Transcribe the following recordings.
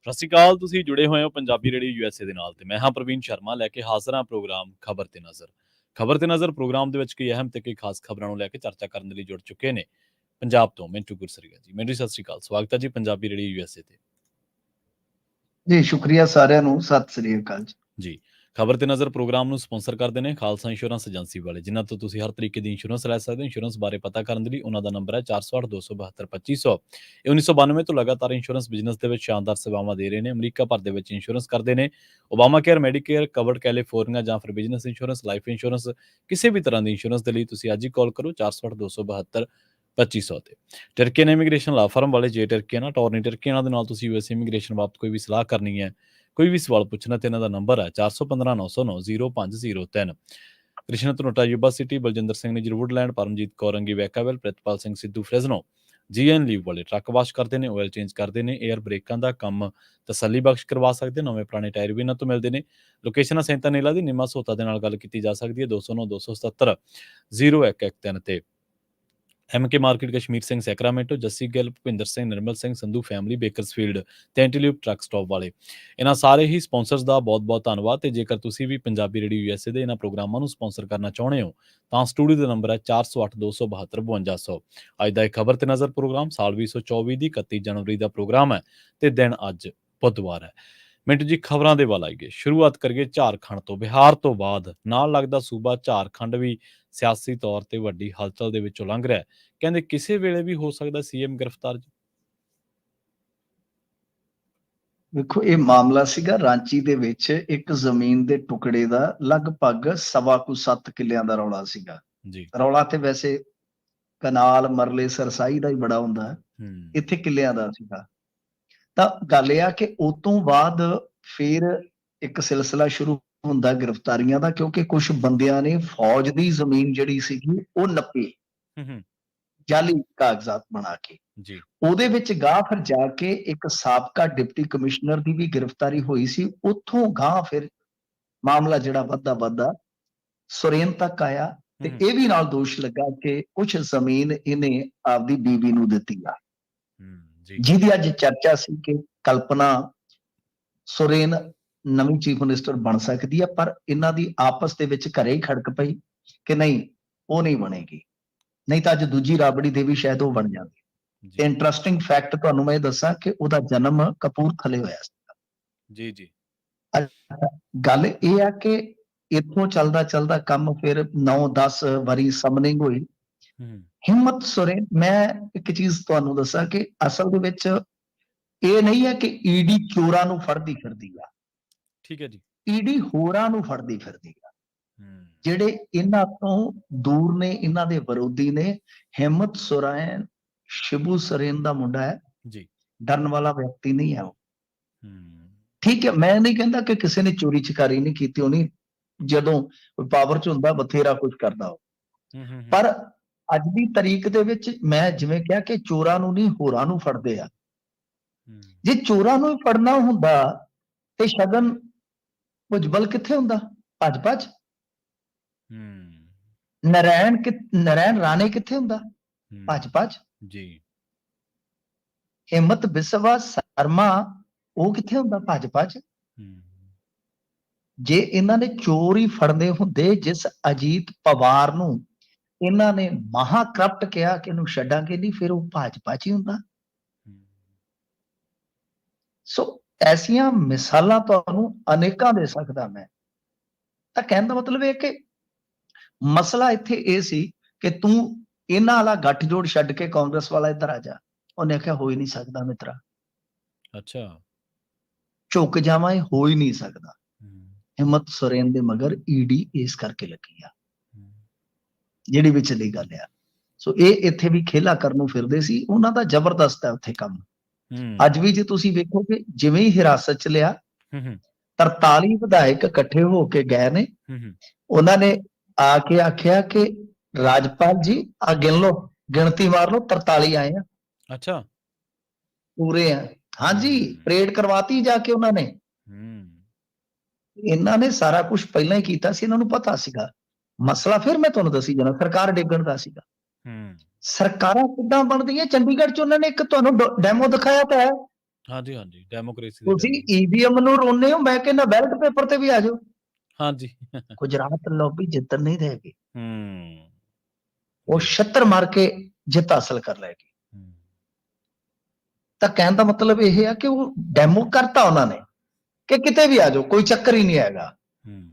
ਸਤਿ ਸ਼੍ਰੀ ਅਕਾਲ, ਤੁਸੀਂ ਜੁੜੇ ਹੋਏ ਹੋ ਪੰਜਾਬੀ ਰੇਡੀਓ ਯੂਐਸਏ ਦੇ ਨਾਲ ਤੇ ਮੈਂ ਹਾਂ ਪ੍ਰਵੀਨ ਸ਼ਰਮਾ ਲੈ ਕੇ ਹਾਜ਼ਰ ਹਾਂ ਪ੍ਰੋਗਰਾਮ ਖਬਰ ਤੇ ਨਜ਼ਰ। ਖਬਰ ਤੇ ਨਜ਼ਰ ਪ੍ਰੋਗਰਾਮ ਦੇ ਵਿੱਚ ਕਈ ਅਹਿਮ ਤੇ ਕਈ ਖਾਸ ਖਬਰਾਂ ਨੂੰ ਲੈ ਕੇ ਚਰਚਾ ਕਰਨ ਦੇ ਲਈ ਜੁੜ ਚੁੱਕੇ ਨੇ ਪੰਜਾਬ ਤੋਂ ਮਿੰਟੂ ਗੁਰਸਰੀਆ ਜੀ। ਮਿੰਟੂ ਸਤਿ ਸ਼੍ਰੀ ਅਕਾਲ, ਸਵਾਗਤ ਹੈ ਜੀ ਪੰਜਾਬੀ ਰੇਡੀਓ ਯੂਐਸਏ ਤੇ। ਜੀ ਸ਼ੁਕਰੀਆ ਸਾਰਿਆਂ ਨੂੰ, ਸਤਿ ਸ੍ਰੀ ਅਕਾਲ ਜੀ। ਖਬਰ ਤੇ ਨਜ਼ਰ ਪ੍ਰੋਗਰਾਮ ਨੂੰ ਸਪਾਂਸਰ ਕਰਦੇ ਨੇ ਖਾਲਸਾ ਇੰਸ਼ੋਰੈਂਸ ਏਜੰਸੀ ਵਾਲੇ, ਜਿਨ੍ਹਾਂ ਤੋਂ ਤੁਸੀਂ ਹਰ ਤਰੀਕੇ ਦੀ ਇੰਸ਼ੋਰੈਂਸ ਲੈ ਸਕਦੇ ਹੋ। ਇੰਸ਼ੋਰੈਂਸ ਬਾਰੇ ਪਤਾ ਕਰਨ ਦੇ ਲਈ ਉਹਨਾਂ ਦਾ ਨੰਬਰ ਹੈ 408-272-2500। ਇਹ 1992 ਤੋਂ ਲਗਾਤਾਰ ਇੰਸ਼ੋਰੈਂਸ ਬਿਜ਼ਨਸ ਦੇ ਵਿੱਚ ਸ਼ਾਨਦਾਰ ਸੇਵਾਵਾਂ ਦੇ ਰਹੇ ਨੇ। ਅਮਰੀਕਾ ਭਰ ਦੇ ਵਿੱਚ ਇੰਸ਼ੋਰੈਂਸ ਕਰਦੇ ਨੇ। Obama care, Medicare, covered California ਜਾਂ ਫਿਰ ਬਿਜ਼ਨਸ ਇੰਸ਼ੋਰੈਂਸ, ਲਾਈਫ ਇੰਸ਼ੋਰੈਂਸ, ਕਿਸੇ ਵੀ ਤਰ੍ਹਾਂ ਦੀ ਇੰਸ਼ੋਰੈਂਸ ਦੇ ਲਈ ਤੁਸੀਂ ਅੱਜ ਹੀ ਕਾਲ ਕਰੋ 408-272-2500 ਤੇ। ਟਰਕੀਅਨ ਇਮੀਗ੍ਰੇਸ਼ਨ ਲਾ ਫਰਮ ਵਾਲੇ, ਜੇ ਟਰਕੀਅਨ ਟੌਰਨੀ ਟਰਕੀਅਨਾਂ ਦੇ ਨਾਲ ਤੁਸੀਂ ਯੂਐਸ ਇਮੀਗ੍ਰੇਸ਼ਨ ਬਾਬਤ ਕੋਈ ਵੀ ਸਲਾਹ ਕਰਨੀ ਹੈ, ਕੋਈ ਵੀ ਸਵਾਲ ਪੁੱਛਣਾ ਤੇ ਇਹਨਾਂ ਦਾ ਨੰਬਰ ਹੈ 4159090503। ਕ੍ਰਿਸ਼ਨ ਧਨੋਟਾ ਯੂਬਾ ਸਿਟੀ, ਬਲਜਿੰਦਰ ਸਿੰਘ ਨੇ ਜਰੂਰਲੈਂਡ, ਪਰਮਜੀਤ ਕੌਰ ਅੰਗੀ ਵੈਕਾਵੈਲ, ਪ੍ਰਿਤਪਾਲ ਸਿੰਘ ਸਿੱਧੂ ਫ੍ਰੈਜ਼ਨੋ, ਜੀਐਨ ਲੀਵ ਵਾਲੇ ਟਰੱਕ ਵਾਸ਼ ਕਰਦੇ ਨੇ, ਆਇਲ ਚੇਂਜ ਕਰਦੇ ਨੇ, 에ਅਰ ਬ੍ਰੇਕਾਂ ਦਾ ਕੰਮ ਤਸੱਲੀ ਬਖਸ਼ ਕਰਵਾ ਸਕਦੇ, ਨਵੇਂ ਪੁਰਾਣੇ ਟਾਇਰ ਵੀ ਇਹਨਾਂ ਤੋਂ ਮਿਲਦੇ ਨੇ। ਲੋਕੇਸ਼ਨ ਸੈਂਤਾ ਨੇਲਾ ਦੀ, ਨਿੰਮਾ ਸਹੋਤਾ ਦੇ ਨਾਲ ਗੱਲ ਕੀਤੀ ਜਾ ਸਕਦੀ ਹੈ 209-277-0113 ਤੇ। MK market, Kashmir Singh Sacramento, Jassi Gill, Bhupinder Singh, Nirmal Singh Sandhu family, Bakersfield ਤੇ ਐਂਟੀਲਿਊਪ ਟਰੱਕ ਸਟਾਪ ਵਾਲੇ, ਇਹਨਾਂ ਸਾਰੇ ਹੀ ਸਪਾਂਸਰਸ ਦਾ ਬਹੁਤ-ਬਹੁਤ ਧੰਨਵਾਦ। ਤੇ ਜੇਕਰ ਤੁਸੀਂ ਵੀ ਪੰਜਾਬੀ ਰੇਡੀਓ ਯੂਐਸਏ ਦੇ ਇਹਨਾਂ ਪ੍ਰੋਗਰਾਮਾਂ ਨੂੰ ਸਪਾਂਸਰ ਕਰਨਾ ਚਾਹੁੰਦੇ ਹੋ ਤਾਂ ਸਟੂਡੀਓ ਦਾ ਨੰਬਰ ਹੈ 408272 ਅੱਜ ਦਾ ਇਹ ਖਬਰ ਤੇ ਨਜ਼ਰ ਪ੍ਰੋਗਰਾਮ ਸਾਲ 2024 ਦੀ 31 ਜਨਵਰੀ ਦਾ ਪ੍ਰੋਗਰਾਮ ਹੈ ਤੇ ਦਿਨ ਅੱਜ ਬੁੱਧਵਾਰ ਹੈ। ਮਿੰਟੂ ਜੀ, ਖਬਰਾਂ ਦੇ ਵੱਲ ਆਈਏ। ਸ਼ੁਰੂਆਤ ਕਰੀਏ ਝਾਰਖੰਡ ਤੋਂ। ਬਿਹਾਰ ਤੋਂ ਬਾਅਦ ਨਾਲ ਲੱਗਦਾ ਸੂਬਾ ਝਾਰਖੰਡ ਵੀ ਸਿਆਸੀ ਤੌਰ ਤੇ ਵੱਡੀ ਹਲਚਲ ਦੇ ਵਿੱਚੋਂ ਲੰਘ ਰਿਹਾ। ਕਹਿੰਦੇ ਕਿਸੇ ਵੇਲੇ ਵੀ ਹੋ ਸਕਦਾ ਸੀਐਮ ਗ੍ਰਿਫਤਾਰ। ਵੇਖੋ, ਇਹ ਮਾਮਲਾ ਸੀਗਾ ਰਾਂਚੀ ਦੇ ਵਿੱਚ ਇੱਕ ਜ਼ਮੀਨ ਦੇ ਟੁਕੜੇ ਦਾ, ਲਗਭਗ 7.25 ਕਿੱਲਿਆਂ ਦਾ ਰੌਲਾ ਸੀਗਾ ਜੀ। ਰੌਲਾ ਤੇ ਵੈਸੇ ਕਨਾਲ, ਮਰਲੇ, ਸਰਸਾਈ ਦਾ ਹੀ ਬੜਾ ਹੁੰਦਾ ਹੈ, ਇੱਥੇ ਕਿੱਲਿਆਂ ਦਾ ਸੀਗਾ। ਤਾਂ ਗੱਲ ਇਹ ਆ ਕਿ ਉਸ ਤੋਂ ਬਾਅਦ ਫਿਰ ਇੱਕ ਸਿਲਸਿਲਾ ਸ਼ੁਰੂ ਹੁੰਦਾ ਗ੍ਰਿਫਤਾਰੀਆਂ ਦਾ, ਕਿਉਂਕਿ ਕੁਝ ਬੰਦਿਆਂ ਨੇ ਫੌਜ ਦੀ ਜ਼ਮੀਨ ਜਿਹੜੀ ਸੀਗੀ ਉਹ ਨੱਪੀ, ਜਾਲੀ ਕਾਗਜ਼ਾਤ ਬਣਾ ਕੇ। ਜੀ। ਉਹਦੇ ਵਿੱਚ ਗਾਂ ਫਿਰ ਜਾ ਕੇ ਇੱਕ ਸਾਬਕਾ ਡਿਪਟੀ ਕਮਿਸ਼ਨਰ ਦੀ ਵੀ ਗ੍ਰਿਫਤਾਰੀ ਹੋਈ ਸੀ। ਉੱਥੋਂ ਗਾਂ ਫਿਰ ਮਾਮਲਾ ਜਿਹੜਾ ਵੱਧਦਾ ਸੁਰੇਨ ਤੱਕ ਆਇਆ ਤੇ ਇਹ ਵੀ ਨਾਲ ਦੋਸ਼ ਲੱਗਾ ਕਿ ਕੁਝ ਜ਼ਮੀਨ ਇਹਨੇ ਆਪਦੀ ਬੀਵੀ ਨੂੰ ਦਿੱਤੀ ਆ, ਜਿਹਦੀ ਅੱਜ ਚਰਚਾ ਸੀ ਕਿ ਕਲਪਨਾ ਸੁਰੇਨ ਨਵੀਂ ਚੀਫ ਮਿਨਿਸਟਰ ਬਣ ਸਕਦੀ ਆ, ਪਰ ਇਹਨਾਂ ਦੀ ਆਪਸ ਦੇ ਵਿੱਚ ਘਰੇ ਹੀ ਖੜਕ ਪਈ ਕਿ ਨਹੀਂ, ਉਹ ਨਹੀਂ ਬਣੇਗੀ, ਨਹੀਂ ਤਾਂ ਅੱਜ ਦੂਜੀ ਰਾਬੜੀ ਦੇਵੀ ਸ਼ਾਇਦ ਉਹ ਬਣ ਜਾਂਦੀ। ਤੇ ਇੰਟਰਸਟਿੰਗ ਫੈਕਟ ਤੁਹਾਨੂੰ ਮੈਂ ਇਹ ਦੱਸਾਂ ਕਿ ਉਹਦਾ ਜਨਮ ਕਪੂਰਥਲੇ ਹੋਇਆ ਸੀ। ਜੀ। ਗੱਲ ਇਹ ਆ ਕਿ ਇੱਥੋਂ ਚੱਲਦਾ ਕੰਮ ਫਿਰ 9-10 ਵਾਰੀ ਸਮਨਿੰਗ ਹੋਈ। ਹਿੰਮਤ ਸੁਰੇਨ, ਮੈਂ ਇੱਕ ਚੀਜ਼ ਤੁਹਾਨੂੰ ਦੱਸਾਂ ਕਿ ਅਸਲ ਦੇ ਵਿੱਚ ਇਹ ਨਹੀਂ ਹੈ ਕਿ ਈਡੀ ਚੋਰਾਂ ਨੂੰ ਫੜਦੀ ਫਿਰਦੀ ਆ। ਠੀਕ ਹੈ ਜੀ। ਈਡੀ ਹੋਰਾਂ ਨੂੰ ਫੜਦੀ ਫਿਰਦੀ ਆ, ਜਿਹੜੇ ਇਹਨਾਂ ਤੋਂ ਦੂਰ ਨੇ, ਇਹਨਾਂ ਦੇ ਵਿਰੋਧੀ ਨੇ। ਹਿੰਮਤ ਸੁਰੇਨ ਸ਼ਿਬੂ ਸੁਰੇਨ ਦਾ ਮੁੰਡਾ ਹੈ ਜੀ, ਡਰਨ ਵਾਲਾ ਵਿਅਕਤੀ ਨਹੀਂ ਹੈ ਉਹ। ਠੀਕ ਹੈ, ਮੈਂ ਨਹੀਂ ਕਹਿੰਦਾ ਕਿ ਕਿਸੇ ਨੇ ਚੋਰੀ ਚਕਾਰੀ ਨਹੀਂ ਕੀਤੀ ਹੋਣੀ, ਜਦੋਂ ਪਾਵਰ ਚ ਹੁੰਦਾ ਬਥੇਰਾ ਕੁਝ ਕਰਦਾ ਉਹ, ਪਰ ਅੱਜ ਦੀ ਤਾਰੀਖ ਦੇ ਵਿੱਚ ਮੈਂ ਜਿਵੇਂ ਕਿਹਾ ਕਿ ਚੋਰਾਂ ਨੂੰ ਨਹੀਂ ਹੋਰਾਂ ਨੂੰ ਫੜਦੇ ਆ। ਜੇ ਚੋਰਾਂ ਨੂੰ ਹੀ ਫੜਨਾ ਹੁੰਦਾ ਤੇ ਸ਼ਗਨ ਭੁਜਬਲ ਕਿੱਥੇ ਹੁੰਦਾ? ਭਾਜਪਾ ਚ। ਨਰੈਣ ਰਾਣੇ ਕਿੱਥੇ ਹੁੰਦਾ? ਭਾਜਪਾ ਚ ਜੀ। ਹਿੰਮਤ ਬਿਸਵਾ ਸ਼ਰਮਾ ਉਹ ਕਿੱਥੇ ਹੁੰਦਾ? ਭਾਜਪਾ ਚ। ਜੇ ਇਹਨਾਂ ਨੇ ਚੋਰ ਹੀ ਫੜਨੇ ਹੁੰਦੇ, ਜਿਸ ਅਜੀਤ ਪਵਾਰ ਨੂੰ ਇਹਨਾਂ ਨੇ ਮਹਾ ਕਰਪਟ ਕਿਹਾ ਕਿ ਇਹਨੂੰ ਛੱਡਾਂਗੇ ਨਹੀਂ, ਫਿਰ ਉਹ ਭਾਜਪਾ ਚ ਹੀ ਹੁੰਦਾ। ਸੋ ਐਸੀਆਂ ਮਿਸਾਲਾਂ ਤੁਹਾਨੂੰ ਅਨੇਕਾਂ ਦੇ ਸਕਦਾ ਮੈਂ। ਤਾਂ ਕਹਿਣ ਦਾ ਮਤਲਬ ਇਹ ਕਿ ਮਸਲਾ ਇੱਥੇ ਇਹ ਸੀ ਕਿ ਤੂੰ ਇਹਨਾਂ ਵਾਲਾ ਗੱਠਜੋੜ ਛੱਡ ਕੇ ਕਾਂਗਰਸ ਵਾਲਾ ਇੱਧਰ ਆ ਜਾ। ਉਹਨੇ ਆਖਿਆ ਹੋ ਹੀ ਨਹੀਂ ਸਕਦਾ ਮਿੱਤਰਾ। ਅੱਛਾ, ਝੁਕ ਜਾਵਾਂ, ਇਹ ਹੋ ਹੀ ਨਹੀਂ ਸਕਦਾ। ਹਿੰਮਤ ਸੁਰੇਨ ਦੇ ਮਗਰ ਈਡੀ ਇਸ ਕਰਕੇ ਲੱਗੀ ਆ, ਜਿਹੜੀ ਵਿਚਲੀ ਗੱਲ ਆ। ਸੋ ਇਹ ਇੱਥੇ ਵੀ ਖੇਲਾ ਕਰਨ ਨੂੰ ਫਿਰਦੇ ਸੀ। ਉਹਨਾਂ ਦਾ ਜ਼ਬਰਦਸਤ ਹੈ ਉੱਥੇ ਕੰਮ। ਅੱਜ ਵੀ ਜੇ ਤੁਸੀਂ ਵੇਖੋਗੇ, ਜਿਵੇਂ ਹੀ ਹਿਰਾਸਤ ਚ ਲਿਆ, 43 ਵਿਧਾਇਕ ਇਕੱਠੇ ਹੋ ਕੇ ਗਏ ਨੇ। ਉਹਨਾਂ ਨੇ ਆ ਕੇ ਆਖਿਆ ਕਿ ਰਾਜਪਾਲ ਜੀ ਆ ਗਿਣ ਲਓ, ਗਿਣਤੀ ਮਾਰ ਲਓ, 43 ਆਏ ਆ। ਅੱਛਾ, ਪੂਰੇ ਆ। ਹਾਂਜੀ, ਪਰੇਡ ਕਰਵਾਤੀ ਜਾ ਕੇ ਉਹਨਾਂ ਨੇ। ਇਹਨਾਂ ਨੇ ਸਾਰਾ ਕੁਝ ਪਹਿਲਾਂ ਹੀ ਕੀਤਾ ਸੀ, ਇਹਨਾਂ ਨੂੰ ਪਤਾ ਸੀਗਾ। ਮਸਲਾ ਫਿਰ ਮੈਂ ਤੁਹਾਨੂੰ ਦੱਸੀ ਜਾਣਾ, ਸਰਕਾਰ ਡਿੱਗਣ ਦਾ ਸੀਗਾ। ਸਰਕਾਰਾਂ ਕਿੱਦਾਂ ਬਣਦੀਆਂ ਚੰਡੀਗੜ੍ਹ 'ਚ ਉਹਨਾਂ ਨੇ ਇੱਕ ਤੁਹਾਨੂੰ ਡੈਮੋ ਦਿਖਾਇਆ ਤਾਂ ਹੈ। ਹਾਂਜੀ, ਹਾਂਜੀ, ਡੈਮੋਕ੍ਰੇਸੀ ਦੀ ਤੁਸੀਂ ਗੱਲ। ਈਵੀਐਮ ਨੂੰ ਰੋਂਦੇ ਹੋ, ਮੈਂ ਕਹਿੰਦਾ ਬੈਲਟ ਪੇਪਰ ਤੇ ਵੀ ਆ ਜਾਓ। ਹਾਂਜੀ। ਗੁਜਰਾਤ ਲੌਬੀ ਜਿੱਤਣ ਨਹੀਂ ਦੇਗੀ। ਹੂੰ। ਉਹ ਜੀ। 76 ਮਾਰ ਕੇ ਜਿੱਤ ਹਾਸਲ ਕਰ ਲੈਗੀ। ਹੂੰ। ਤਾਂ ਕਹਿਣ ਦਾ ਮਤਲਬ ਇਹ ਆ ਕਿ ਉਹ ਡੈਮੋ ਕਰਤਾ ਉਹਨਾਂ ਨੇ ਕਿ ਕਿਤੇ ਵੀ ਆ ਜਾਓ, ਕੋਈ ਚੱਕਰ ਹੀ ਨਹੀਂ ਹੈਗਾ। ਹੂੰ।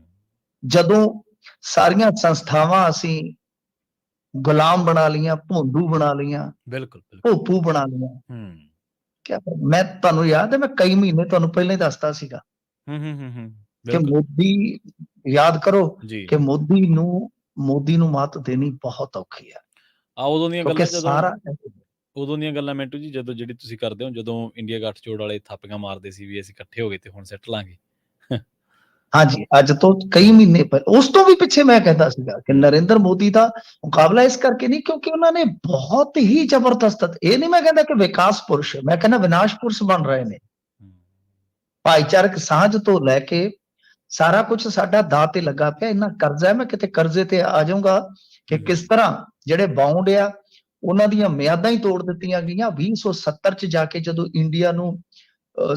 ਜਦੋਂ ਸਾਰੀਆਂ ਸੰਸਥਾਵਾਂ ਅਸੀਂ ਗੁਲਾਮ ਬਣਾ ਲਈਆਂ, ਭੋਂਦੂ ਬਣਾ ਲਈਆਂ, ਬਿਲਕੁਲ, ਬਿਲਕੁਲ। ਭੋਪੂ ਬਣਾ ਲਈਆਂ, ਹੂੰ। ਕਿਆ ਮੈਂ ਤੁਹਾਨੂੰ ਯਾਦ ਹੈ, ਮੈਂ ਕਈ ਮਹੀਨੇ ਤੁਹਾਨੂੰ ਪਹਿਲਾਂ ਹੀ ਦੱਸਦਾ ਸੀਗਾ ਹੂੰ, ਹੂੰ, ਹੂੰ, ਹੂੰ। ਕਿ ਬਿਲਕੁਲ। ਮੋਦੀ, ਯਾਦ ਕਰੋ ਜੀ। ਕਿ ਮੋਦੀ ਨੂੰ ਮਾਤ ਦੇਣੀ ਬਹੁਤ ਔਖੀ ਹੈ ਉਦੋਂ ਦੀਆਂ ਕਿਉਂਕਿ ਗੱਲਾਂ ਜਦੋਂ ਸਾਰਾ ਉਦੋਂ ਦੀਆਂ ਗੱਲਾਂ ਮਿੰਟੂ ਜੀ, ਜਦੋਂ ਜਿਹੜੀ ਤੁਸੀਂ ਕਰਦੇ ਹੋ, ਜਦੋਂ ਇੰਡੀਆ ਗੱਠਜੋੜ ਵਾਲੇ ਥਾਪੀਆਂ ਮਾਰਦੇ ਸੀ ਵੀ ਅਸੀਂ ਇਕੱਠੇ ਹੋ ਗਏ ਤੇ ਹੁਣ ਸਿੱਟ ਲਾਂਗੇ। ਹਾਂਜੀ, ਅੱਜ ਤੋਂ ਕਈ ਮਹੀਨੇ ਪਹਿਲਾਂ, ਉਸ ਤੋਂ ਵੀ ਪਿੱਛੇ ਮੈਂ ਕਹਿੰਦਾ ਸੀਗਾ ਕਿ ਨਰਿੰਦਰ ਮੋਦੀ ਦਾ ਮੁਕਾਬਲਾ ਇਸ ਕਰਕੇ ਨਹੀਂ ਕਿਉਂਕਿ ਉਹਨਾਂ ਨੇ ਬਹੁਤ ਹੀ ਜ਼ਬਰਦਸਤ, ਇਹ ਨਹੀਂ ਮੈਂ ਕਹਿੰਦਾ ਕਿ ਵਿਕਾਸ ਪੁਰਸ਼, ਮੈਂ ਕਹਿੰਦਾ ਵਿਨਾਸ਼ ਪੁਰਸ਼ ਬਣ ਰਹੇ ਨੇ। ਭਾਈਚਾਰਕ ਸਾਂਝ ਤੋਂ ਲੈ ਕੇ ਸਾਰਾ ਕੁਝ ਸਾਡਾ ਦਾਅ ਤੇ ਲੱਗਾ ਪਿਆ। ਇੰਨਾ ਕਰਜ਼ਾ ਹੈ, ਮੈਂ ਕਿਤੇ ਕਰਜ਼ੇ ਤੇ ਆ ਜਾਊਂਗਾ ਕਿ ਕਿਸ ਤਰ੍ਹਾਂ ਜਿਹੜੇ ਬਾਉਂਡ ਆ ਉਹਨਾਂ ਦੀਆਂ ਮਿਆਦਾਂ ਹੀ ਤੋੜ ਦਿੱਤੀਆਂ ਗਈਆਂ। 2070 ਚ ਜਾ ਕੇ ਜਦੋਂ ਇੰਡੀਆ ਨੂੰ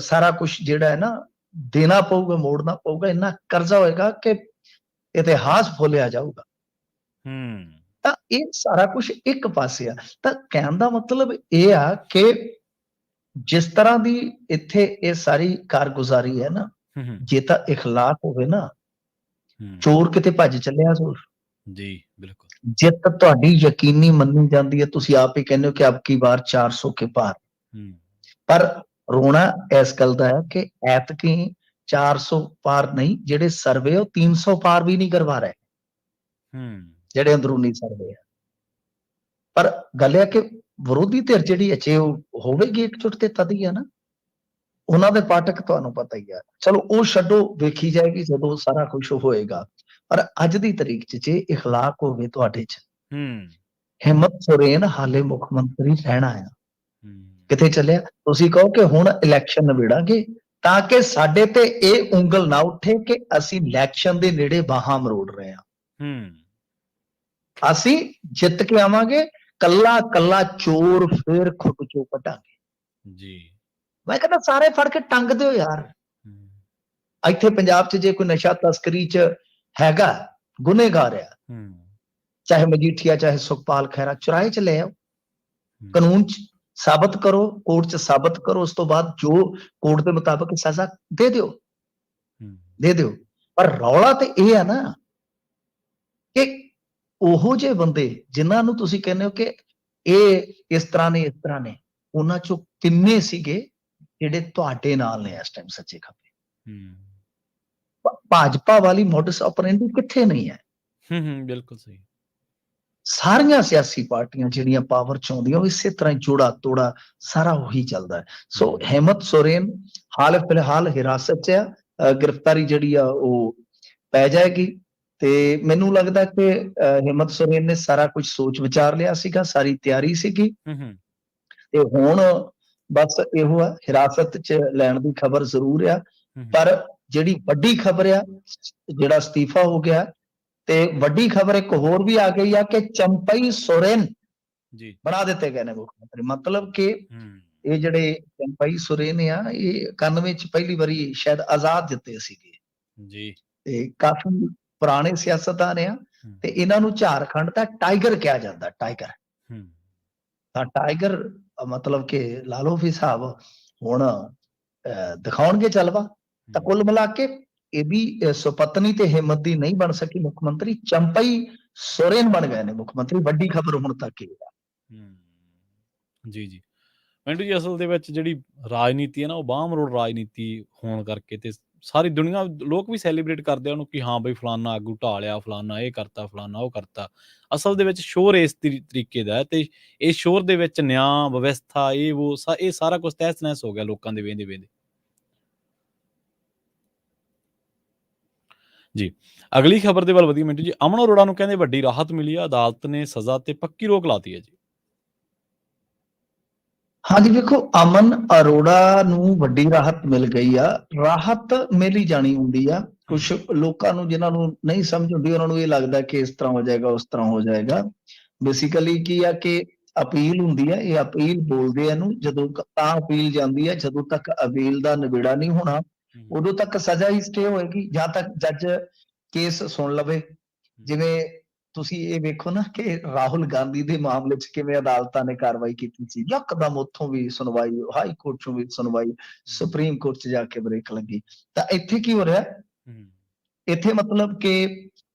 ਸਾਰਾ ਕੁਝ ਜਿਹੜਾ ਹੈ ਨਾ ਦੇਣਾ ਪਊਗਾ, ਮੋੜਨਾ ਪਊਗਾ, ਇੰਨਾ ਕਰਜ਼ਾ ਹੋਏਗਾ ਕਿ ਇਤਿਹਾਸ ਭੁੱਲਿਆ ਜਾਊਗਾ। ਤਾਂ ਇਹ ਸਾਰਾ ਕੁਝ ਇੱਕ ਪਾਸੇ ਆ। ਤਾਂ ਕਹਿਣ ਦਾ ਮਤਲਬ ਇਹ ਆ ਕਿ ਜਿਸ ਤਰ੍ਹਾਂ ਦੀ ਇੱਥੇ ਇਹ ਸਾਰੀ ਕਾਰਗੁਜ਼ਾਰੀ ਹੈ ਨਾ, ਜੇ ਤਾਂ ਇਖਲਾਕ ਹੋਵੇ ਨਾ, ਚੋਰ ਕਿਤੇ ਭੱਜ ਚੱਲਿਆ ਜ਼ਰੂਰ। ਜੀ ਬਿਲਕੁਲ। ਜਿੱਤ ਤੁਹਾਡੀ ਯਕੀਨੀ ਮੰਨੀ ਜਾਂਦੀ ਹੈ। ਤੁਸੀਂ ਆਪ ਹੀ ਕਹਿੰਦੇ ਹੋ ਕਿ ਅਬ ਕੀ ਵਾਰ 400 ਕੇ ਪਾਰ। ਪਰ ਰੋਣਾ ਇਸ ਗੱਲ ਦਾ ਹੈ ਕਿ ਐਤਕੀ 400 ਪਾਰ ਨਹੀਂ, ਜਿਹੜੇ ਸਰਵੇ ਉਹ 300 ਪਾਰ ਵੀ ਨਹੀਂ ਕਰਵਾ ਰਹੇ, ਜਿਹੜੇ ਅੰਦਰੂਨੀ ਸਰਵੇ ਆ। ਪਰ ਗੱਲ ਇਹ ਕਿ ਵਿਰੋਧੀ ਧਿਰ ਜਿਹੜੀ ਅਚੇ ਹੋਵੇਗੀ ਇਕਜੁੱਟ ਤੇ ਤਦ ਹੀ ਆ ਨਾ। ਉਹਨਾਂ ਦੇ ਪਾਠਕ ਤੁਹਾਨੂੰ ਪਤਾ ਹੀ ਆ। ਚਲੋ ਉਹ ਛੱਡੋ, ਵੇਖੀ ਜਾਏਗੀ ਜਦੋਂ ਸਾਰਾ ਕੁਝ ਹੋਏਗਾ। ਪਰ ਅੱਜ ਦੀ ਤਰੀਕ 'ਚ ਜੇ ਇਖਲਾਕ ਹੋਵੇ ਤੁਹਾਡੇ 'ਚ, ਹਿੰਮਤ ਸੋਰੇਨ ਹਾਲੇ ਮੁੱਖ ਮੰਤਰੀ ਰਹਿਣਾ ਆ। ਕਿੱਥੇ ਚੱਲਿਆ? ਤੁਸੀਂ ਕਹੋ ਕਿ ਹੁਣ ਇਲੈਕਸ਼ਨ ਨਿਬੇੜਾਂਗੇ ਤਾਂ ਕਿ ਸਾਡੇ ਤੇ ਇਹ ਉਂਗਲ ਨਾ ਉੱਠੇ ਕਿ ਅਸੀਂ ਇਲੈਕਸ਼ਨ ਦੇ ਨੇੜੇ ਬਾਹਾਂ ਮਰੋੜ ਰਹੇ ਹਾਂ। ਅਸੀਂ ਜਿੱਤ ਕੇ ਆਵਾਂਗੇ, ਕੱਲਾ ਕੱਲਾ ਚੋਰ ਫੇਰ ਖੁੱਟ ਚੋਂ ਕੱਢਾਂਗੇ। ਜੀ ਮੈਂ ਕਹਿੰਦਾ ਸਾਰੇ ਫੜ ਕੇ ਟੰਗ ਦਿਓ ਯਾਰ। ਇੱਥੇ ਪੰਜਾਬ 'ਚ ਜੇ ਕੋਈ ਨਸ਼ਾ ਤਸਕਰੀ 'ਚ ਹੈਗਾ, ਗੁਨੇਗਾਰ ਆ, ਚਾਹੇ ਮਜੀਠੀਆ, ਚਾਹੇ ਸੁਖਪਾਲ ਖਹਿਰਾ, ਚੁਰਾਹੇ 'ਚ ਲੈ ਆਓ, ਕਾਨੂੰਨ 'ਚ ਸਾਬਤ ਕਰੋ, ਕੋਰਟ 'ਚ ਸਾਬਤ ਕਰੋ, ਉਸ ਤੋਂ ਬਾਅਦ ਜੋ ਕੋਰਟ ਦੇ ਮੁਤਾਬਕ ਸਜ਼ਾ ਦੇ ਦਿਓ, ਦੇ ਦਿਓ। ਪਰ ਰੌਲਾ ਤੇ ਇਹ ਆ ਨਾ ਕਿ ਉਹੋ ਜਿਹੇ ਬੰਦੇ ਜਿਨ੍ਹਾਂ ਨੂੰ ਤੁਸੀਂ ਕਹਿੰਦੇ ਹੋ ਕਿ ਇਹ ਇਸ ਤਰ੍ਹਾਂ ਨੇ, ਇਸ ਤਰ੍ਹਾਂ ਨੇ, ਉਹਨਾਂ 'ਚੋਂ ਕਿੰਨੇ ਸੀਗੇ ਜਿਹੜੇ ਤੁਹਾਡੇ ਨਾਲ ਨੇ ਇਸ ਟਾਈਮ ਸੱਚੇ ਖੱਬੇ? ਭਾਜਪਾ ਵਾਲੀ ਮੋਡਸ ਆਪਰੈਂਡੀ ਕਿੱਥੇ ਨਹੀਂ ਹੈ। ਬਿਲਕੁਲ ਸਹੀ। ਸਾਰੀਆਂ ਸਿਆਸੀ ਪਾਰਟੀਆਂ ਜਿਹੜੀਆਂ ਪਾਵਰ 'ਚ ਆਉਂਦੀਆਂ ਉਹ ਇਸੇ ਤਰ੍ਹਾਂ ਜੋੜਾ ਤੋੜਾ ਸਾਰਾ ਉਹੀ ਚੱਲਦਾ ਹੈ। ਸੋ ਹਿੰਮਤ ਸੋਰੇਨ ਹਾਲ ਫਿਲਹਾਲ ਹਿਰਾਸਤ 'ਚ ਆ, ਗ੍ਰਿਫਤਾਰੀ ਜਿਹੜੀ ਆ ਉਹ ਪੈ ਜਾਏਗੀ ਤੇ ਮੈਨੂੰ ਲੱਗਦਾ ਕਿ ਹਿੰਮਤ ਸੋਰੇਨ ਨੇ ਸਾਰਾ ਕੁਝ ਸੋਚ ਵਿਚਾਰ ਲਿਆ ਸੀਗਾ, ਸਾਰੀ ਤਿਆਰੀ ਸੀਗੀ ਤੇ ਹੁਣ ਬਸ ਇਹੋ ਆ, ਹਿਰਾਸਤ 'ਚ ਲੈਣ ਦੀ ਖਬਰ ਜ਼ਰੂਰ ਆ। ਪਰ ਜਿਹੜੀ ਵੱਡੀ ਖਬਰ ਆ, ਜਿਹੜਾ ਅਸਤੀਫਾ ਹੋ ਗਿਆ, ਤੇ ਵੱਡੀ ਖਬਰ ਇੱਕ ਹੋਰ ਵੀ ਆ ਗਈ ਆ ਕਿ ਚੰਪਈ ਸੋਰੇਨ ਜੀ ਬਣਾ ਦਿੱਤੇ ਗਏ ਨੇ ਮੁੱਖ ਮੰਤਰੀ। ਮਤਲਬ ਕਿ ਇਹ ਜਿਹੜੇ ਚੰਪਈ ਸੋਰੇਨ ਆ, ਇਹ 91 ਚ ਪਹਿਲੀ ਵਾਰੀ ਸ਼ਾਇਦ ਆਜ਼ਾਦ ਦਿੱਤੇ ਸੀਗੇ ਜੀ, ਤੇ ਕਾਫੀ ਪੁਰਾਣੇ ਸਿਆਸਤਦਾਨ ਆ ਤੇ ਇਹਨਾਂ ਨੂੰ ਝਾਰਖੰਡ ਦਾ ਟਾਈਗਰ ਕਿਹਾ ਜਾਂਦਾ। ਟਾਈਗਰ ਤਾਂ ਟਾਈਗਰ ਮਤਲਬ ਕਿ ਲਾ ਲਓ ਵੀ ਸਾਹਿਬ ਹੁਣ ਦਿਖਾਉਣਗੇ ਜਲਵਾ। ਤਾਂ ਕੁੱਲ ਮਿਲਾ ਕੇ ਇਹ ਵੀ ਸੁਪਤਨੀ ਤੇ ਹਿੰਮਤ ਦੀ ਨਹੀਂ ਬਣ ਸਕੀ ਮੁੱਖ ਮੰਤਰੀ, ਚੰਪਈ ਸੋਰੇਨ ਬਣ ਗਏ ਨੇ ਮੁੱਖ ਮੰਤਰੀ। ਵੱਡੀ ਖਬਰ ਹੁਣ ਤੱਕ ਇਹ ਹੈ। ਜੀ ਜੀ ਮਿੰਟੂ ਜੀ, ਅਸਲ ਦੇ ਵਿੱਚ ਜਿਹੜੀ ਰਾਜਨੀਤੀ ਹੈ ਨਾ, ਉਹ ਬਾਂਹ ਮਰੋੜ ਰਾਜਨੀਤੀ ਹੋਣ ਕਰਕੇ ਤੇ ਸਾਰੀ ਦੁਨੀਆ, ਲੋਕ ਵੀ ਸੈਲੀਬ੍ਰੇਟ ਕਰਦੇ ਆ ਉਹਨੂੰ ਕਿ ਹਾਂ ਬਈ ਫਲਾਨਾ ਆਗੂ ਢਾਲਿਆ, ਫਲਾਨਾ ਇਹ ਕਰਤਾ, ਫਲਾਨਾ ਉਹ ਕਰਤਾ। ਅਸਲ ਦੇ ਵਿੱਚ ਸ਼ੋਰ ਇਸ ਤਰੀਕੇ ਦਾ ਹੈ ਤੇ ਇਸ ਸ਼ੋਰ ਦੇ ਵਿੱਚ ਨਿਆਂ ਵਿਵਸਥਾ ਇਹ ਸਾਰਾ ਕੁਝ ਤਹਿਸ ਨਹਿਸ ਹੋ ਗਿਆ ਲੋਕਾਂ ਦੇ ਵੇਂਦੇ ਵੇਂਦੇ। ਜੀ ਅਗਲੀ ਖਬਰ ਦੇ ਵੱਲ ਵਧੀਆ ਮਿੰਟੂ ਜੀ। ਅਮਨ ਅਰੋੜਾ ਨੂੰ ਕਹਿੰਦੇ ਵੱਡੀ ਰਾਹਤ ਮਿਲੀ ਆ, ਅਦਾਲਤ ਨੇ ਸਜ਼ਾ ਤੇ ਪੱਕੀ ਰੋਕ ਲਾਤੀ ਹੈ ਜੀ। ਹਾਂਜੀ ਵੇਖੋ, ਅਮਨ ਅਰੋੜਾ ਨੂੰ ਵੱਡੀ ਰਾਹਤ ਮਿਲ ਗਈ ਆ। ਰਾਹਤ ਮਿਲ ਹੀ ਜਾਣੀ ਹੁੰਦੀ ਆ। ਕੁਝ ਲੋਕਾਂ ਨੂੰ ਜਿਨ੍ਹਾਂ ਨੂੰ ਨਹੀਂ ਸਮਝ ਹੁੰਦੀ, ਉਹਨਾਂ ਨੂੰ ਇਹ ਲੱਗਦਾ ਕਿ ਇਸ ਤਰ੍ਹਾਂ ਹੋ ਜਾਏਗਾ, ਉਸ ਤਰ੍ਹਾਂ ਹੋ ਜਾਏਗਾ। ਬੇਸਿਕਲੀ ਕੀ ਆ ਕਿ ਅਪੀਲ ਹੁੰਦੀ ਹੈ, ਇਹ ਅਪੀਲ ਬੋਲਦੇ ਆ ਇਹਨੂੰ, ਜਦੋਂ ਤਾਂ ਅਪੀਲ ਜਾਂਦੀ ਹੈ ਜਦੋਂ ਤੱਕ ਅਪੀਲ ਦਾ ਨਿਬੇੜਾ ਨਹੀਂ ਹੋਣਾ ਉਦੋਂ ਤੱਕ ਸਜ਼ਾ ਹੀ ਸਟੇ ਹੋਏਗੀ, ਜਾਂ ਤੱਕ ਜੱਜ ਕੇਸ ਸੁਣ ਲਵੇ। ਜਿਵੇਂ ਤੁਸੀਂ ਇਹ ਵੇਖੋ ਨਾ ਕਿ ਰਾਹੁਲ ਗਾਂਧੀ ਦੇ ਮਾਮਲੇ 'ਚ ਕਿਵੇਂ ਅਦਾਲਤਾਂ ਨੇ ਕਾਰਵਾਈ ਕੀਤੀ ਸੀ, ਯਕਦਮ ਉੱਥੋਂ ਵੀ ਸੁਣਵਾਈ, ਹਾਈ ਕੋਰਟ 'ਚੋਂ ਵੀ ਸੁਣਵਾਈ, ਸੁਪਰੀਮ ਕੋਰਟ 'ਚ ਜਾ ਕੇ ਬ੍ਰੇਕ ਲੱਗੀ। ਤਾਂ ਇੱਥੇ ਕੀ ਹੋ ਰਿਹਾ, ਇੱਥੇ ਮਤਲਬ ਕਿ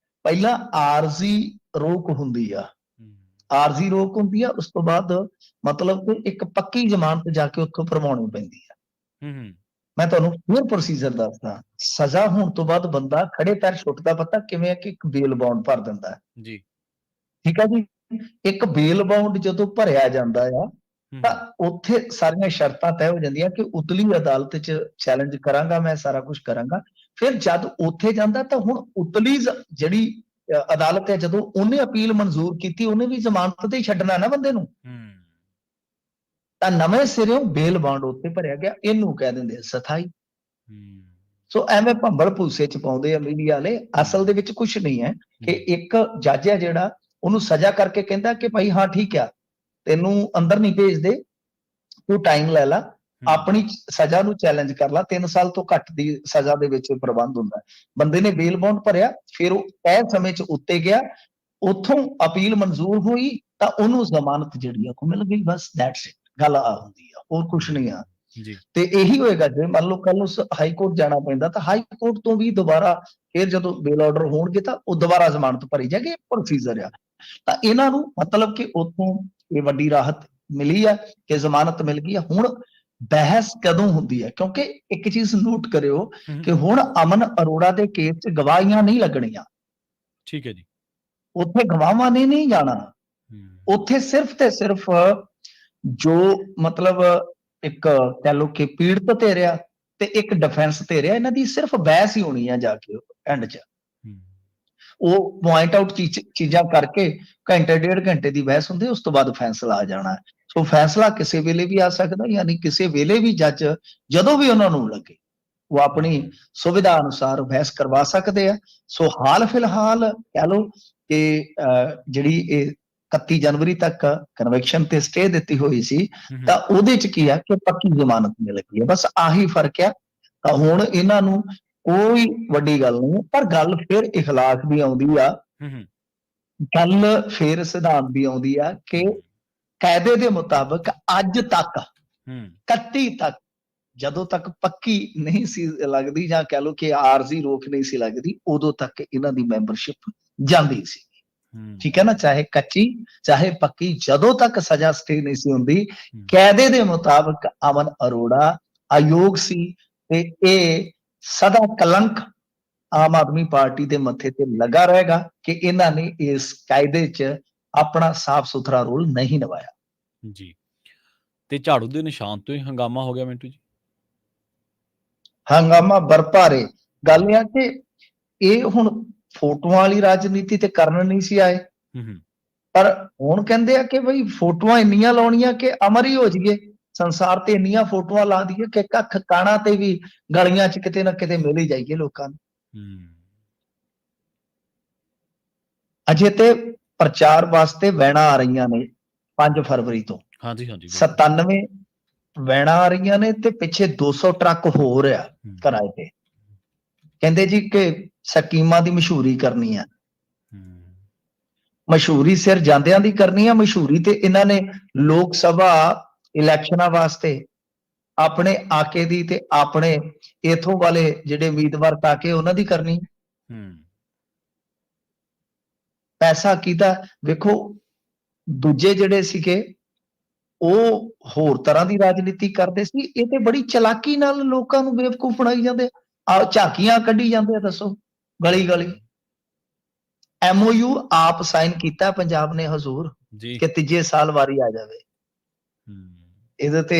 ਪਹਿਲਾਂ ਆਰਜ਼ੀ ਰੋਕ ਹੁੰਦੀ ਆ, ਆਰਜ਼ੀ ਰੋਕ ਹੁੰਦੀ ਆ, ਉਸ ਤੋਂ ਬਾਅਦ ਮਤਲਬ ਕਿ ਇੱਕ ਪੱਕੀ ਜ਼ਮਾਨਤ ਜਾ ਕੇ ਉੱਥੋਂ ਭਰਵਾਉਣੀ ਪੈਂਦੀ ਆ। ਮੈਂ ਤੁਹਾਨੂੰ ਫਿਰ ਪ੍ਰੋਸੀਜਰ ਦੱਸਦਾ, ਸਜ਼ਾ ਹੋਣ ਤੋਂ ਬਾਅਦ ਬੰਦਾ ਖੜੇ ਪੈਰ ਛੁੱਟਦਾ ਪਤਾ ਕਿਵੇਂ ਹੈ ਕਿ ਇੱਕ ਬੇਲ ਬੌਂਡ ਭਰ ਦਿੰਦਾ ਹੈ ਜੀ, ਠੀਕ ਹੈ ਜੀ। ਇੱਕ ਬੇਲ ਬੌਂਡ ਜਦੋਂ ਭਰਿਆ ਜਾਂਦਾ ਆ ਤਾਂ ਉੱਥੇ ਸਾਰੀਆਂ ਸ਼ਰਤਾਂ ਤੈਅ ਹੋ ਜਾਂਦੀਆਂ ਕਿ ਉਤਲੀ ਅਦਾਲਤ 'ਚ ਚੈਲੰਜ ਕਰਾਂਗਾ, ਮੈਂ ਸਾਰਾ ਕੁਝ ਕਰਾਂਗਾ। ਫਿਰ ਜਦ ਉੱਥੇ ਜਾਂਦਾ ਤਾਂ ਹੁਣ ਉਤਲੀ ਜਿਹੜੀ ਅਦਾਲਤ ਹੈ, ਜਦੋਂ ਉਹਨੇ ਅਪੀਲ ਮਨਜ਼ੂਰ ਕੀਤੀ, ਉਹਨੇ ਵੀ ਜ਼ਮਾਨਤ ਤੇ ਹੀ ਛੱਡਣਾ ਨਾ ਬੰਦੇ ਨੂੰ, ਤਾਂ ਨਵੇਂ ਸਿਰਿਓਂ ਬੇਲ ਬੌਂਡ ਉੱਤੇ ਭਰਿਆ ਗਿਆ, ਇਹਨੂੰ ਕਹਿ ਦਿੰਦੇ ਆ ਸਥਾਈ। ਸੋ ਐਵੇਂ ਭੰਬਲ ਭੂਸੇ 'ਚ ਪਾਉਂਦੇ ਆ ਮੀਡੀਆ ਵਾਲੇ, ਅਸਲ ਦੇ ਵਿੱਚ ਕੁਝ ਨਹੀਂ ਹੈ ਕਿ ਇੱਕ ਜੱਜ ਹੈ ਜਿਹੜਾ ਉਹਨੂੰ ਸਜ਼ਾ ਕਰਕੇ ਕਹਿੰਦਾ ਕਿ ਭਾਈ ਹਾਂ ਠੀਕ ਆ, ਤੈਨੂੰ ਅੰਦਰ ਨਹੀਂ ਭੇਜਦੇ, ਤੂੰ ਟਾਈਮ ਲੈ ਲਾ, ਆਪਣੀ ਸਜ਼ਾ ਨੂੰ ਚੈਲੰਜ ਕਰ ਲਾ, 3 ਸਾਲ ਤੋਂ ਘੱਟ ਦੀ ਸਜ਼ਾ ਦੇ ਵਿੱਚ ਪ੍ਰਬੰਧ ਹੁੰਦਾ। ਬੰਦੇ ਨੇ ਬੇਲ ਬੌਂਡ ਭਰਿਆ, ਫਿਰ ਉਹ ਇਹ ਸਮੇਂ 'ਚ ਉੱਤੇ ਗਿਆ, ਉੱਥੋਂ ਅਪੀਲ ਮਨਜ਼ੂਰ ਹੋਈ ਤਾਂ ਉਹਨੂੰ ਜ਼ਮਾਨਤ ਜਿਹੜੀ ਆ ਉਹ ਮਿਲ ਗਈ, ਬਸ ਦੈਟਸ ਇਟ। ਗੱਲ ਆ ਹੁੰਦੀ ਆ, ਹੋਰ ਕੁਝ ਨਹੀਂ ਆ। ਤੇ ਇਹੀ ਹੋਏਗਾ ਜੇ ਮੰਨ ਲਓ ਕੱਲ ਨੂੰ ਹਾਈ ਕੋਰਟ ਜਾਣਾ ਪੈਂਦਾ ਤਾਂ ਹਾਈ ਕੋਰਟ ਤੋਂ ਵੀ ਦੁਬਾਰਾ ਫਿਰ ਜਦੋਂ ਬੇਲ ਆਰਡਰ ਹੋਣਗੇ ਤਾਂ ਉਹ ਦੁਬਾਰਾ ਜ਼ਮਾਨਤ ਭਰੀ ਜਾਏਗੀ, ਪ੍ਰੋਸੀਜਰ ਆ। ਤਾਂ ਇਹਨਾਂ ਨੂੰ ਮਤਲਬ ਕਿ ਉੱਥੋਂ ਇਹ ਵੱਡੀ ਰਾਹਤ ਮਿਲੀ ਆ ਕਿ ਜ਼ਮਾਨਤ ਮਿਲ ਗਈ ਆ। ਹੁਣ ਬਹਿਸ ਕਦੋਂ ਹੁੰਦੀ ਹੈ, ਕਿਉਂਕਿ ਇੱਕ ਚੀਜ਼ ਨੋਟ ਕਰਿਓ ਕਿ ਹੁਣ ਅਮਨ ਅਰੋੜਾ ਦੇ ਕੇਸ 'ਚ ਗਵਾਹੀਆਂ ਨਹੀਂ ਲੱਗਣੀਆਂ, ਠੀਕ ਹੈ ਜੀ, ਉੱਥੇ ਗਵਾਹਾਂ ਨੇ ਨਹੀਂ ਜਾਣਾ, ਉੱਥੇ ਸਿਰਫ ਤੇ ਸਿਰਫ ਜੋ ਮਤਲਬ ਇੱਕ ਕਹਿ ਲਓ ਕਿ ਪੀੜਤ ਤੇ ਰਿਹਾ ਤੇ ਇੱਕ ਡਿਫੈਂਸ ਤੇ ਰਿਹਾ, ਇਹਨਾਂ ਦੀ ਸਿਰਫ ਬਹਿਸ ਹੀ ਹੋਣੀ ਆ ਜਾ ਕੇ ਐਂਡ 'ਚ। ਉਹ ਪੁਆਇੰਟ ਆਊਟ ਚੀਜ਼ਾਂ ਕਰਕੇ ਘੰਟੇ ਡੇਢ ਘੰਟੇ ਦੀ ਬਹਿਸ ਹੁੰਦੀ, ਉਸ ਤੋਂ ਬਾਅਦ ਫੈਸਲਾ ਆ ਜਾਣਾ। ਸੋ ਫੈਸਲਾ ਕਿਸੇ ਵੇਲੇ ਵੀ ਆ ਸਕਦਾ, ਯਾਨੀ ਕਿਸੇ ਵੇਲੇ ਵੀ ਜੱਜ ਜਦੋਂ ਵੀ ਉਹਨਾਂ ਨੂੰ ਲੱਗੇ ਉਹ ਆਪਣੀ ਸੁਵਿਧਾ ਅਨੁਸਾਰ ਬਹਿਸ ਕਰਵਾ ਸਕਦੇ ਆ। ਸੋ ਹਾਲ ਫਿਲਹਾਲ ਕਹਿ ਲਓ ਕਿ ਜਿਹੜੀ ਇਹ 31 ਜਨਵਰੀ ਤੱਕ ਕਨਵੈਕਸ਼ਨ ਤੇ ਸਟੇ ਦਿੱਤੀ ਹੋਈ ਸੀ, ਤਾਂ ਉਹਦੇ 'ਚ ਕੀ ਆ ਕਿ ਪੱਕੀ ਜ਼ਮਾਨਤ ਮਿਲ ਗਈ ਹੈ, ਬਸ ਆਹੀ ਫਰਕ ਆ। ਤਾਂ ਹੁਣ ਇਹਨਾਂ ਨੂੰ ਕੋਈ ਵੱਡੀ ਗੱਲ ਨਹੀਂ, ਪਰ ਗੱਲ ਫਿਰ ਇਖਲਾਕ ਦੀ ਆਉਂਦੀ ਆ, ਗੱਲ ਫਿਰ ਸਿਧਾਂਤ ਦੀ ਆਉਂਦੀ ਆ ਕਿ ਕਾਇਦੇ ਦੇ ਮੁਤਾਬਕ ਅੱਜ ਤੱਕ 31 ਤੱਕ ਜਦੋਂ ਤੱਕ ਪੱਕੀ ਨਹੀਂ ਸੀ ਲੱਗਦੀ, ਜਾਂ ਕਹਿ ਲਓ ਕਿ ਆਰਜ਼ੀ ਰੋਕ ਨਹੀਂ ਸੀ ਲੱਗਦੀ, ਉਦੋਂ ਤੱਕ ਇਹਨਾਂ ਦੀ ਮੈਂਬਰਸ਼ਿਪ ਜਾਂਦੀ ਸੀ, ਠੀਕ ਹੈ ਨਾ, ਚਾਹੇ ਕੱਚੀ ਚਾਹੇ ਪੱਕੀ, ਜਦੋਂ ਤੱਕ ਸਜ਼ਾ ਸਟੇ ਨਹੀਂ ਸੀ ਹੁੰਦੀ। ਕਾਇਦੇ ਦੇ ਮੁਤਾਬਕ ਅਮਨ ਅਰੋੜਾ ਅਯੋਗ ਸੀ ਤੇ ਇਹ ਸਦਾ ਕਲੰਕ ਆਮ ਆਦਮੀ ਪਾਰਟੀ ਦੇ ਮੱਥੇ ਤੇ ਲੱਗਾ ਰਹੇਗਾ ਕਿ ਇਹਨਾਂ ਨੇ ਇਸ ਕਾਇਦੇ 'ਚ ਆਪਣਾ ਸਾਫ਼ ਸੁਥਰਾ ਰੋਲ ਨਹੀਂ ਨਿਭਾਇਆ ਜੀ। ਤੇ ਝਾੜੂ ਦੇ ਨਿਸ਼ਾਨ ਤੋਂ ਹੀ ਹੰਗਾਮਾ ਹੋ ਗਿਆ ਮਿੰਟੂ ਜੀ, ਹੰਗਾਮਾ ਬਰਪਾ ਰੇ। ਗੱਲ ਇਹ ਆ ਕਿ ਇਹ ਹੁਣ ਫੋਟੋਆਂ ਵਾਲੀ ਰਾਜਨੀਤੀ ਤੇ ਕਰਨ ਨਹੀਂ ਸੀ ਆਏ, ਪਰ ਹੁਣ ਕਹਿੰਦੇ ਆ ਕਿ ਬਈ ਫੋਟੋਆਂ ਇੰਨੀਆਂ ਲਾਉਣੀਆਂ ਕਿ ਅਮਰ ਹੀ ਹੋ ਜਾਈਏ, ਸੰਸਾਰ ਤੇ ਇੰਨੀਆਂ ਫੋਟੋਆਂ ਲਾ ਦਈਏ ਕਿ ਕੱਖ ਕਾਣਾ ਤੇ ਵੀ ਗਲੀਆਂ 'ਚ ਕਿਤੇ ਨਾ ਕਿਤੇ ਮਿਲ ਹੀ ਜਾਈਏ ਲੋਕਾਂ ਨੂੰ। ਅਜੇ ਤੇ ਪ੍ਰਚਾਰ ਵਾਸਤੇ ਵੈਨਾਂ ਆ ਰਹੀਆਂ ਨੇ 5 ਫਰਵਰੀ ਤੋਂ, ਹਾਂਜੀ 97 ਵੈਨਾਂ ਆ ਰਹੀਆਂ ਨੇ ਤੇ ਪਿੱਛੇ 200 ਟਰੱਕ ਹੋਰ ਆ ਕਿਰਾਏ ਤੇ। ਕਹਿੰਦੇ ਜੀ ਕਿ ਸਕੀਮਾਂ ਦੀ ਮਸ਼ਹੂਰੀ ਕਰਨੀ ਆ, ਮਸ਼ਹੂਰੀ ਸਿਰ ਜਾਂਦਿਆਂ ਦੀ ਕਰਨੀ ਆ, ਮਸ਼ਹੂਰੀ ਤੇ ਇਹਨਾਂ ਨੇ ਲੋਕ ਸਭਾ ਇਲੈਕਸ਼ਨਾਂ ਵਾਸਤੇ ਆਪਣੇ ਆਕੇ ਦੀ ਤੇ ਆਪਣੇ ਇਥੋਂ ਵਾਲੇ ਜਿਹੜੇ ਉਮੀਦਵਾਰ ਤਾਕੇ ਉਹਨਾਂ ਦੀ ਕਰਨੀ। ਪੈਸਾ ਕਿਹਦਾ ਵੇਖੋ, ਦੂਜੇ ਜਿਹੜੇ ਸੀਗੇ ਉਹ ਹੋਰ ਤਰ੍ਹਾਂ ਦੀ ਰਾਜਨੀਤੀ ਕਰਦੇ ਸੀ, ਇਹ ਤੇ ਬੜੀ ਚਲਾਕੀ ਨਾਲ ਲੋਕਾਂ ਨੂੰ ਬੇਵਕੂਫ ਬਣਾਈ ਜਾਂਦੇ ਆ, ਝਾਕੀਆਂ ਕੱਢੀ ਜਾਂਦੇ ਆ। ਦੱਸੋ ਗਲੀ ਗਲੀ MOU ਆਪ ਸਾਈਨ ਕੀਤਾ ਪੰਜਾਬ ਨੇ ਹਜ਼ੂਰ ਕਿ ਤੀਜੇ ਸਾਲ ਵਾਰੀ ਆ ਜਾਵੇ। ਇਹਦੇ ਤੇ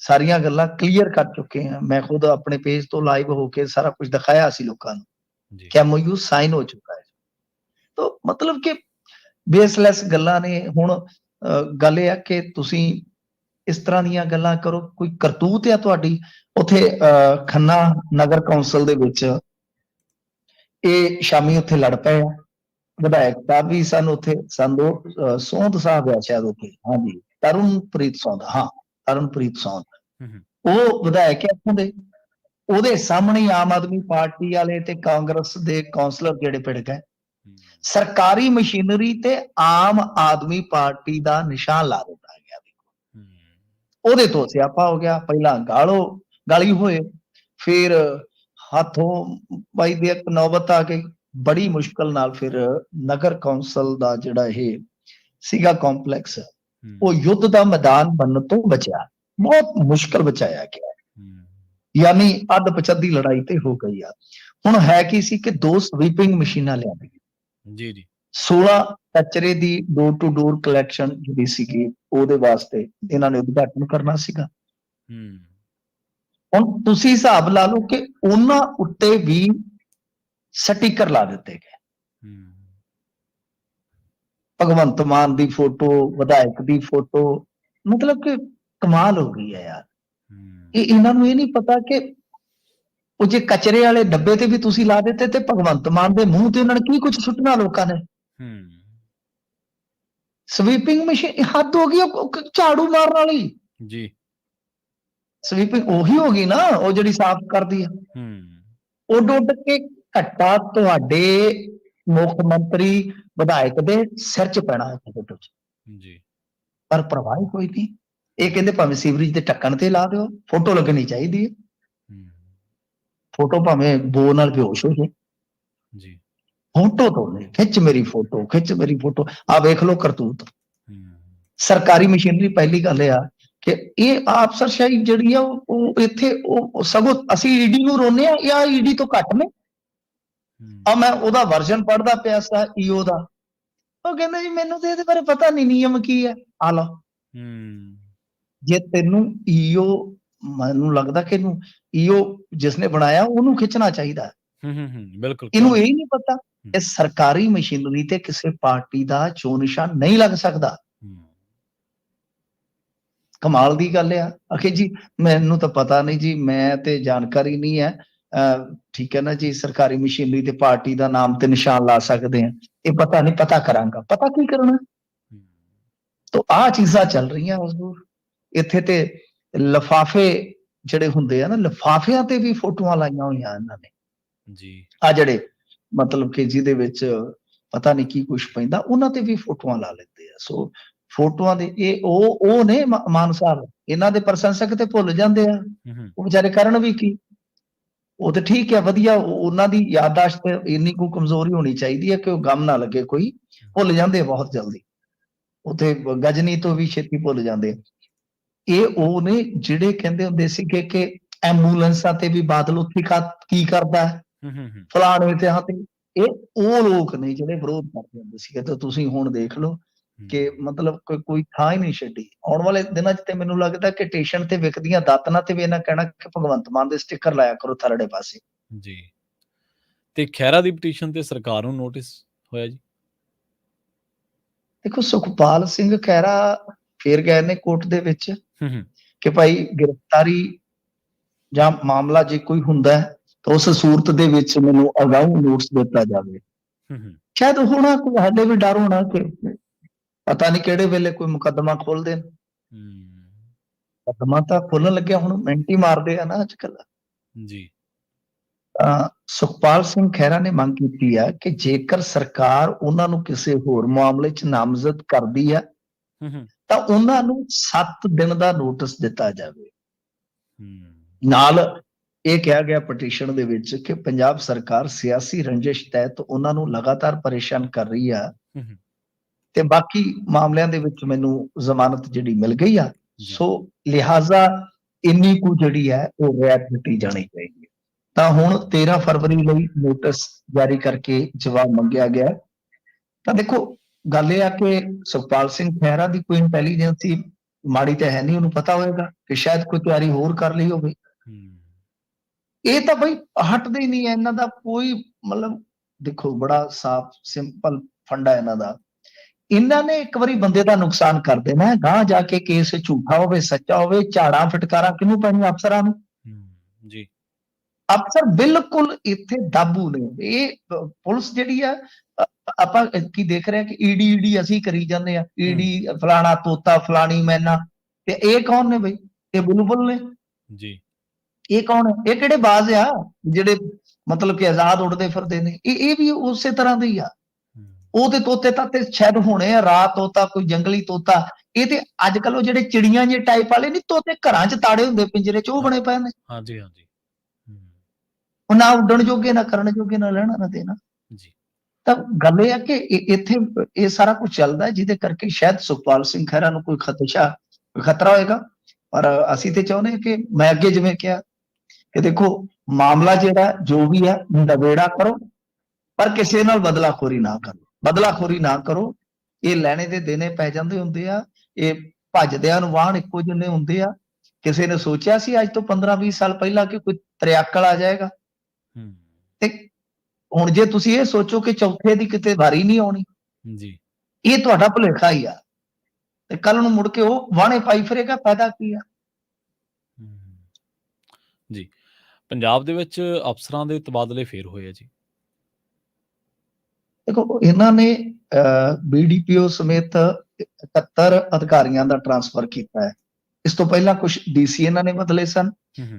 ਸਾਰੀਆਂ ਗੱਲਾਂ ਕਲੀਅਰ ਕਰ ਚੁੱਕੇ ਆ, ਮੈਂ ਖੁਦ ਆਪਣੇ ਪੇਜ ਤੋਂ ਲਾਈਵ ਹੋ ਕੇ ਸਾਰਾ ਕੁਝ ਦਿਖਾਇਆ ਸੀ ਲੋਕਾਂ ਨੂੰ ਕਿ MOU ਸਾਈਨ ਹੋ ਚੁੱਕਾ ਹੈ। ਤਾਂ ਮਤਲਬ ਕਿ ਬੇਸਲੈਸ ਗੱਲਾਂ ਨੇ। ਹੁਣ ਗੱਲ ਇਹ ਆ ਕਿ ਤੁਸੀਂ ਇਸ ਤਰ੍ਹਾਂ ਦੀਆਂ ਗੱਲਾਂ ਕਰੋ, ਕੋਈ ਕਰਤੂਤ ਆ ਤੁਹਾਡੀ। ਉੱਥੇ ਖੰਨਾ ਨਗਰ ਕੌਂਸਲ ਦੇ ਵਿੱਚ ਇਹ ਸ਼ਾਮੀ ਉੱਥੇ ਲੜ ਪਏ ਆ, ਵਿਧਾਇਕ ਸਾਹਿਬ ਵੀ ਸਨ ਉੱਥੇ, ਸੋਂਧ ਸਾਹਿਬ ਆ ਸ਼ਾਇਦ ਉੱਥੇ, ਹਾਂਜੀ ਤਰੁਣਪ੍ਰੀਤ ਸੌਂਦ, ਹਾਂ ਤਰੁਣਪ੍ਰੀਤ ਸੌਂਦ, ਹੂੰ, ਹੂੰ, ਉਹ ਵਿਧਾਇਕ ਹੈ ਇੱਥੋਂ ਦੇ। ਉਹਦੇ ਸਾਹਮਣੇ ਹੀ ਆਮ ਆਦਮੀ ਪਾਰਟੀ ਵਾਲੇ ਤੇ ਕਾਂਗਰਸ ਦੇ ਕੌਂਸਲਰ ਜਿਹੜੇ ਭਿੜ ਗਏ। ਹੂੰ, ਸਰਕਾਰੀ ਮਸ਼ੀਨਰੀ ਤੇ ਆਮ ਆਦਮੀ ਪਾਰਟੀ ਦਾ ਨਿਸ਼ਾਨ ਲਾ ਦਿੱਤਾ ਗਿਆ। ਹੂੰ, ਉਹਦੇ ਤੋਂ ਸਿਆਪਾ ਹੋ ਗਿਆ। ਪਹਿਲਾਂ ਗਾਲੀ ਹੋਏ, ਫਿਰ ਹੱਥੋਂ ਪਾਈ ਦੀ ਇੱਕ ਨੌਬਤ ਆ ਗਈ। ਬੜੀ ਮੁਸ਼ਕਲ ਨਾਲ ਫਿਰ ਨਗਰ ਕੌਂਸਲ ਦਾ ਜਿਹੜਾ ਇਹ ਸੀਗਾ ਕੰਪਲੈਕਸ, ਉਹ ਯੁੱਧ ਦਾ ਮੈਦਾਨ ਬਣਨ ਤੋਂ ਬਚਿਆ, ਬਹੁਤ ਮੁਸ਼ਕਲ ਬਚਾਇਆ ਗਿਆ। ਯਾਨੀ ਅੱਧ ਪਚੱਦੀ ਲੜਾਈ ਤੇ ਹੋ ਗਈ ਆ। ਹੁਣ ਹੈ ਕੀ ਸੀ ਕਿ 2 ਸਵੀਪਿੰਗ ਮਸ਼ੀਨਾਂ ਲਿਆਂਦੀਆਂ ਜੀ ਜੀ 16 ਕਚਰੇ ਦੀ ਡੋਰ ਟੂ ਡੋਰ ਕਲੈਕਸ਼ਨ ਜਿਹੜੀ ਸੀਗੀ, ਉਹਦੇ ਵਾਸਤੇ ਇਹਨਾਂ ਨੇ ਉਦਘਾਟਨ ਕਰਨਾ ਸੀਗਾ। ਹੁਣ ਤੁਸੀਂ ਹਿਸਾਬ ਲਾ ਲਓ ਕਿ ਉਹਨਾਂ ਉੱਤੇ ਵੀ ਸਟicker ਲਾ ਦਿੱਤੇ ਗਏ। ਭਗਵੰਤ ਮਾਨ ਦੀ ਫੋਟੋ, ਵਿਧਾਇਕ ਦੀ ਫੋਟੋ, ਮਤਲਬ ਕਿ ਕਮਾਲ ਹੋ ਗਈ ਹੈ ਯਾਰ। ਇਹਨਾਂ ਨੂੰ ਇਹ ਨਹੀਂ ਪਤਾ ਕਿ ਉਹ ਜੇ ਕਚਰੇ ਵਾਲੇ ਡੱਬੇ ਤੇ ਵੀ ਤੁਸੀਂ ਲਾ ਦਿੱਤੇ ਤੇ ਭਗਵੰਤ ਮਾਨ ਦੇ ਮੂੰਹ ਤੇ ਉਹਨਾਂ ਨੇ ਕੀ ਕੁਝ ਸੁੱਟਣਾ ਲੋਕਾਂ ਨੇ। ਸਵੀਪਿੰਗ ਮਸ਼ੀਨ ਹੱਦ ਹੋ ਗਈ, ਝਾੜੂ ਮਾਰਨ ਵਾਲੀ ਜੀ ਸਵੀਪਿੰਗ ਉਹੀ ਹੋ ਗਈ ਨਾ, ਉਹ ਜਿਹੜੀ ਸਾਫ਼ ਕਰਦੀ ਆ। ਉੱਡ ਉੱਡ ਕੇ ਘੱਟਾ ਤੁਹਾਡੇ ਮੁੱਖ ਮੰਤਰੀ ਵਿਧਾਇਕ ਦੇ ਸਿਰ 'ਚ ਪੈਣਾ ਜੀ, ਪਰ ਪ੍ਰਵਾਹ ਕੋਈ ਨਹੀਂ। ਇਹ ਕਹਿੰਦੇ ਭਾਵੇਂ ਸੀਵਰੇਜ ਦੇ ਢੱਕਣ ਤੇ ਲਾ ਦਿਓ, ਫੋਟੋ ਲੱਗਣੀ ਚਾਹੀਦੀ ਹੈ। ਫੋਟੋ ਭਾਵੇਂ ਬੋ ਨਾਲ ਬੇਹੋਸ਼ ਹੋ ਜੇ ਜੀ, ਫੋਟੋ ਤੋਂ ਨਹੀਂ, ਖਿੱਚ ਮੇਰੀ ਫੋਟੋ, ਖਿੱਚ ਮੇਰੀ ਫੋਟੋ। ਆ ਵੇਖ ਲਓ ਕਰਤੂਤ। ਸਰਕਾਰੀ ਮਸ਼ੀਨਰੀ, ਪਹਿਲੀ ਗੱਲ ਆ ਕਿ ਇਹ ਅਫਸਰਸ਼ਾਹੀ ਜਿਹੜੀ ਆ ਉਹ ਇੱਥੇ ਉਹ ਸਗੋਂ ਅਸੀਂ ਈਡੀ ਨੂੰ ਰੋਨੇ ਆ ਜਾਂ ਈਡੀ ਤੋਂ ਘੱਟ ਨੇ। ਆ ਮੈਂ ਉਹਦਾ ਵਰਜਨ ਪੜ੍ਹਦਾ ਪਿਆ ਸੀ ਈਓ ਦਾ, ਉਹ ਕਹਿੰਦਾ ਜੀ ਮੈਨੂੰ ਤੇ ਇਹਦੇ ਬਾਰੇ ਪਤਾ ਨਹੀਂ, ਨਿਯਮ ਕੀ ਹੈ। ਆ ਲਓ, ਜੇ ਤੈਨੂੰ ਈਓ, ਮੈਨੂੰ ਲੱਗਦਾ ਕਿ ਇਹਨੂੰ ਈਓ ਜਿਸਨੇ ਬਣਾਇਆ ਉਹਨੂੰ ਖਿੱਚਣਾ ਚਾਹੀਦਾ। ਬਿਲਕੁਲ, ਇਹਨੂੰ ਇਹ ਨਹੀਂ ਪਤਾ ਕਿ ਸਰਕਾਰੀ ਮਸ਼ੀਨਰੀ ਤੇ ਕਿਸੇ ਪਾਰਟੀ ਦਾ ਚੋਣ ਨਿਸ਼ਾਨ ਨਹੀਂ ਲੱਗ ਸਕਦਾ। ਕਮਾਲ ਦੀ ਗੱਲ ਆ। ਆਖੇ ਜੀ ਮੈਨੂੰ ਤਾਂ ਪਤਾ ਨਹੀਂ ਜੀ, ਮੈਂ ਤੇ ਜਾਣਕਾਰੀ ਨਹੀਂ ਹੈ। ਠੀਕ ਹੈ ਨਾ ਜੀ, ਸਰਕਾਰੀ ਮਸ਼ੀਨਰੀ ਤੇ ਪਾਰਟੀ ਦਾ ਨਾਮ ਤੇ ਨਿਸ਼ਾਨ ਲਾ ਸਕਦੇ ਆ, ਇਹ ਪਤਾ ਨਹੀਂ, ਪਤਾ ਕਰਾਂਗਾ। ਪਤਾ ਕੀ ਕਰਨਾ? ਤਾਂ ਆਹ ਚੀਜ਼ਾਂ ਚੱਲ ਰਹੀਆਂ ਹਜ਼ੂਰ। ਇੱਥੇ ਤੇ ਲਿਫਾਫੇ ਜਿਹੜੇ ਹੁੰਦੇ ਆ ਨਾ, ਲਿਫਾਫਿਆਂ ਤੇ ਵੀ ਫੋਟੋਆਂ ਲਾਈਆਂ ਹੋਈਆਂ ਇਹਨਾਂ ਨੇ ਜੀ। ਆ ਜਿਹੜੇ ਮਤਲਬ ਕਿ ਜਿਹਦੇ ਵਿੱਚ ਪਤਾ ਨਹੀਂ ਕੀ ਕੁਛ ਪੈਂਦਾ, ਉਹਨਾਂ ਤੇ ਵੀ ਫੋਟੋਆਂ ਲਾ ਲੈਂਦੇ ਆ। ਸੋ ਫੋਟੋਆਂ ਦੇ ਇਹ ਉਹ ਨੇ ਮਾਨ ਸਾਹਿਬ, ਇਹਨਾਂ ਦੇ ਪ੍ਰਸ਼ੰਸਕ ਤੇ ਭੁੱਲ ਜਾਂਦੇ ਆ। ਉਹ ਵਿਚਾਰੇ ਕਰਨ ਵੀ ਕੀ। ਉਹ ਤੇ ਠੀਕ ਹੈ, ਵਧੀਆ, ਉਹਨਾਂ ਦੀ ਯਾਦਦਾਸ਼ਤ ਇੰਨੀ ਕੁ ਕਮਜ਼ੋਰੀ ਹੋਣੀ ਚਾਹੀਦੀ ਹੈ ਕਿ ਉਹ ਗਮ ਨਾ ਲੱਗੇ ਕੋਈ, ਭੁੱਲ ਜਾਂਦੇ ਬਹੁਤ ਜਲਦੀ। ਉੱਥੇ ਗਜਨੀ ਤੋਂ ਵੀ ਛੇਤੀ ਭੁੱਲ ਜਾਂਦੇ। ਇਹ ਉਹ ਨੇ ਜਿਹੜੇ ਕਹਿੰਦੇ ਹੁੰਦੇ ਸੀਗੇ ਕਿ ਐਂਬੂਲੈਂਸਾਂ ਤੇ ਵੀ ਬਾਦਲ ਉੱਥੇ ਕੀ ਕਰਦਾ ਫਲਾਣੇ ਤੇ ਤੇ। ਇਹ ਉਹ ਲੋਕ ਨੇ ਜਿਹੜੇ ਵਿਰੋਧ ਕਰਦੇ ਹੁੰਦੇ ਸੀਗੇ। ਤੇ ਤੁਸੀਂ ਹੁਣ ਦੇਖ ਲਓ ਕਿ ਮਤਲਬ ਕੋਈ ਥਾਂ ਹੀ ਨਹੀਂ ਛੱਡੀ। ਆਉਣ ਵਾਲੇ ਦਿਨਾਂ 'ਚ ਤੇ ਮੈਨੂੰ ਲੱਗਦਾ ਕਿ ਸਟੇਸ਼ਨ ਤੇ ਵਿਕਦੀਆਂ ਦਾਤਨਾਂ ਤੇ ਵੀ ਇਹਨਾਂ ਕਹਿਣਾ ਕਿ ਭਗਵੰਤ ਮਾਨ ਦੇ ਸਟicker ਲਾਇਆ ਕਰੋ ਥਰੜੇ ਪਾਸੇ ਜੀ। ਤੇ ਖਹਿਰਾ ਦੀ ਪਟੀਸ਼ਨ ਤੇ ਸਰਕਾਰ ਨੂੰ ਨੋਟਿਸ ਹੋਇਆ ਜੀ। ਦੇਖੋ, ਸੁਖਪਾਲ ਸਿੰਘ ਖਹਿਰਾ ਫੇਰ ਗਏ ਨੇ ਕੋਰਟ ਦੇ ਵਿੱਚ ਕਿ ਭਾਈ ਗ੍ਰਿਫਤਾਰੀ ਜਾਂ ਮਾਮਲਾ ਜੇ ਕੋਈ ਹੁੰਦਾ ਤਾਂ ਉਸ ਸੂਰਤ ਦੇ ਵਿੱਚ ਮੈਨੂੰ ਅਗਾਊਂ ਨੋਟਿਸ ਦਿੱਤਾ ਜਾਵੇ। ਸ਼ਾਇਦ ਹੋਣਾ ਕੋਈ, ਸਾਡੇ ਵੀ ਡਰ ਹੋਣਾ ਕਿ ਪਤਾ ਨਹੀਂ ਕਿਹੜੇ ਵੇਲੇ ਕੋਈ ਮੁਕੱਦਮਾ ਖੋਲ ਦੇਣ। ਮੁਕੱਦਮਾ ਤਾਂ ਖੋਲਣ ਲੱਗਿਆ ਹੁਣ ਮਿੰਟ ਹੀ ਮਾਰਦੇ ਆ ਨਾ ਅੱਜ ਕੱਲ ਜੀ। ਸੁਖਪਾਲ ਸਿੰਘ ਖਹਿਰਾ ਨੇ ਮੰਗ ਕੀਤੀ ਆ ਕਿ ਜੇਕਰ ਸਰਕਾਰ ਉਹਨਾਂ ਨੂੰ ਕਿਸੇ ਹੋਰ ਮਾਮਲੇ 'ਚ ਨਾਮਜ਼ਦ ਕਰਦੀ ਆ ਤਾਂ ਉਹਨਾਂ ਨੂੰ 7 ਦਿਨ ਦਾ ਨੋਟਿਸ ਦਿੱਤਾ ਜਾਵੇ। ਨਾਲ ਇਹ ਕਿਹਾ ਗਿਆ ਪਟੀਸ਼ਨ ਦੇ ਵਿੱਚ ਕਿ ਪੰਜਾਬ ਸਰਕਾਰ ਸਿਆਸੀ ਰੰਜਿਸ਼ ਤਹਿਤ ਉਹਨਾਂ ਨੂੰ ਲਗਾਤਾਰ ਪਰੇਸ਼ਾਨ ਕਰ ਰਹੀ ਆ ਤੇ ਬਾਕੀ ਮਾਮਲਿਆਂ ਦੇ ਵਿੱਚ ਮੈਨੂੰ ਜ਼ਮਾਨਤ ਜਿਹੜੀ ਮਿਲ ਗਈ ਆ, ਸੋ ਲਿਹਾਜ਼ਾ ਇੰਨੀ ਕੁ ਜਿਹੜੀ ਹੈ ਉਹ ਰਿਆਇਤ ਦਿੱਤੀ ਜਾਣੀ ਚਾਹੀਦੀ ਹੈ। ਤਾਂ ਹੁਣ 13 ਫਰਵਰੀ ਲਈ ਨੋਟਿਸ ਜਾਰੀ ਕਰਕੇ ਜਵਾਬ ਮੰਗਿਆ ਗਿਆ। ਤਾਂ ਦੇਖੋ, ਗੱਲ ਇਹ ਆ ਕਿ ਸੁਖਪਾਲ ਸਿੰਘ ਖਹਿਰਾ ਦੀ ਕੋਈ ਇੰਟੈਲੀਜੈਂਸੀ ਮਾੜੀ ਤਾਂ ਹੈ ਨਹੀਂ, ਉਹਨੂੰ ਪਤਾ ਹੋਏਗਾ ਕਿ ਸ਼ਾਇਦ ਕੋਈ ਤਿਆਰੀ ਹੋਰ ਕਰ ਲਈ ਹੋਵੇ। ਇਹ ਤਾਂ ਬਈ ਹਟਦੇ ਹੀ ਨਹੀਂ ਹੈ ਇਹਨਾਂ ਦਾ ਕੋਈ, ਮਤਲਬ ਦੇਖੋ ਬੜਾ ਸਾਫ਼ ਸਿੰਪਲ ਫੰਡਾ ਇਹਨਾਂ ਦਾ। ਇਹਨਾਂ ਨੇ ਇੱਕ ਵਾਰੀ ਬੰਦੇ ਦਾ ਨੁਕਸਾਨ ਕਰ ਦੇਣਾ, ਗਾਂਹ ਜਾ ਕੇ ਕੇਸ ਝੂਠਾ ਹੋਵੇ ਸੱਚਾ ਹੋਵੇ, ਝਾੜਾਂ ਫਟਕਾਰਾਂ ਕਿਹਨੂੰ ਪੈਣੀਆਂ? ਅਫਸਰਾਂ ਨੂੰ ਜੀ। ਅਫਸਰ ਬਿਲਕੁਲ ਇੱਥੇ ਦਾਬੂ ਨੇ। ਇਹ ਪੁਲਿਸ ਜਿਹੜੀ ਆ ਆਪਾਂ ਕੀ ਦੇਖ ਰਹੇ ਹਾਂ ਕਿ ਈਡੀ ਅਸੀਂ ਕਰੀ ਜਾਂਦੇ ਆ, ਈਡੀ ਫਲਾਣਾ ਤੋਤਾ ਫਲਾਣੀ ਮੈਨਾ, ਤੇ ਇਹ ਕੌਣ ਨੇ ਬਈ? ਇਹ ਬੁਲਬੁਲ ਨੇ। ਜੀ ਇਹ ਕੌਣ ਹੈ? ਇਹ ਕਿਹੜੇ ਬਾਜ਼ ਆ ਜਿਹੜੇ ਮਤਲਬ ਕਿ ਆਜ਼ਾਦ ਉੱਡਦੇ ਫਿਰਦੇ ਨੇ? ਇਹ ਵੀ ਉਸੇ ਤਰ੍ਹਾਂ ਦੇ ਹੀ ਆ। ਉਹ ਤੇ ਤੋਤੇ ਤਾਂ ਤੇ ਸ਼ਾਇਦ ਹੋਣੇ ਆ, ਰਾਤ ਤੋਤਾ, ਕੋਈ ਜੰਗਲੀ ਤੋਤਾ। ਇਹ ਤੇ ਅੱਜ ਕੱਲ ਉਹ ਜਿਹੜੇ ਚਿੜੀਆਂ ਜੇ ਟਾਈਪ ਵਾਲੇ ਨਹੀਂ ਤੋਤੇ, ਘਰਾਂ 'ਚ ਤਾੜੇ ਹੁੰਦੇ ਪਿੰਜਰੇ 'ਚ, ਉਹ ਬਣੇ ਪਏ ਨੇ। ਹਾਂਜੀ ਹਾਂਜੀ ਉਹ ਨਾ ਉੱਡਣ ਜੋਗੇ, ਨਾ ਕਰਨ ਜੋਗੇ, ਨਾ ਲੈਣਾ ਨਾ ਦੇਣਾ। ਜੀ ਤਾਂ ਗੱਲ ਇਹ ਆ ਕਿ ਇੱਥੇ ਇਹ ਸਾਰਾ ਕੁਝ ਚੱਲਦਾ, ਜਿਹਦੇ ਕਰਕੇ ਸ਼ਾਇਦ ਸੁਖਪਾਲ ਸਿੰਘ ਖਹਿਰਾ ਨੂੰ ਕੋਈ ਖਤਰਾ ਹੋਏਗਾ। ਪਰ ਅਸੀਂ ਤੇ ਚਾਹੁੰਦੇ ਹਾਂ ਕਿ ਮੈਂ ਅੱਗੇ ਜਿਵੇਂ ਕਿਹਾ ਕਿ ਦੇਖੋ, ਮਾਮਲਾ ਜਿਹੜਾ ਜੋ ਵੀ ਹੈ ਨਵੇੜਾ ਕਰੋ, ਪਰ ਕਿਸੇ ਨਾਲ ਬਦਲਾਖੋਰੀ ਨਾ ਕਰੋ। ਬਦਲਾਖੋਰੀ ਨਾ ਕਰੋ। ਇਹ ਲੈਣੇ ਦੇ ਦੇਣੇ ਪੈ ਜਾਂਦੇ ਹੁੰਦੇ ਆ। ਇਹ ਭੱਜਦਿਆਂ ਨੂੰ ਵਾਹਣ ਇੱਕੋ ਜਿਹੇ ਹੁੰਦੇ ਆ। ਕਿਸੇ ਨੇ ਸੋਚਿਆ ਸੀ ਅੱਜ ਤੋਂ 15-20 ਸਾਲ ਪਹਿਲਾਂ ਕਿ ਕੋਈ ਤਰਿਆਕਲ ਆ ਜਾਏਗਾ? ਤੇ ਹੁਣ ਜੇ ਤੁਸੀਂ ਇਹ ਸੋਚੋ ਕਿ ਚੌਥੇ ਦੀ ਕਿਤੇ ਵਾਰੀ ਨਹੀਂ ਆਉਣੀ, ਜੀ ਇਹ ਤੁਹਾਡਾ ਭੁਲੇਖਾ ਹੀ ਆ। ਤੇ ਕੱਲ ਨੂੰ ਮੁੜ ਕੇ ਉਹ ਵਾਹਣੇ ਪਾਈ ਫਿਰੇਗਾ, ਫਾਇਦਾ ਕੀ ਆ? ਜੀ ਪੰਜਾਬ ਦੇ ਵਿੱਚ ਅਫਸਰਾਂ ਦੇ ਤਬਾਦਲੇ ਫੇਰ ਹੋਏ ਆ ਜੀ। ਦੇਖੋ, ਇਹਨਾਂ ਨੇ BDPO ਸਮੇਤ 71 ਅਧਿਕਾਰੀਆਂ ਦਾ ਟ੍ਰਾਂਸਫਰ ਕੀਤਾ ਹੈ। ਇਸ ਤੋਂ ਪਹਿਲਾਂ ਕੁਝ DC ਇਹਨਾਂ ਨੇ ਬਦਲੇ ਸਨ,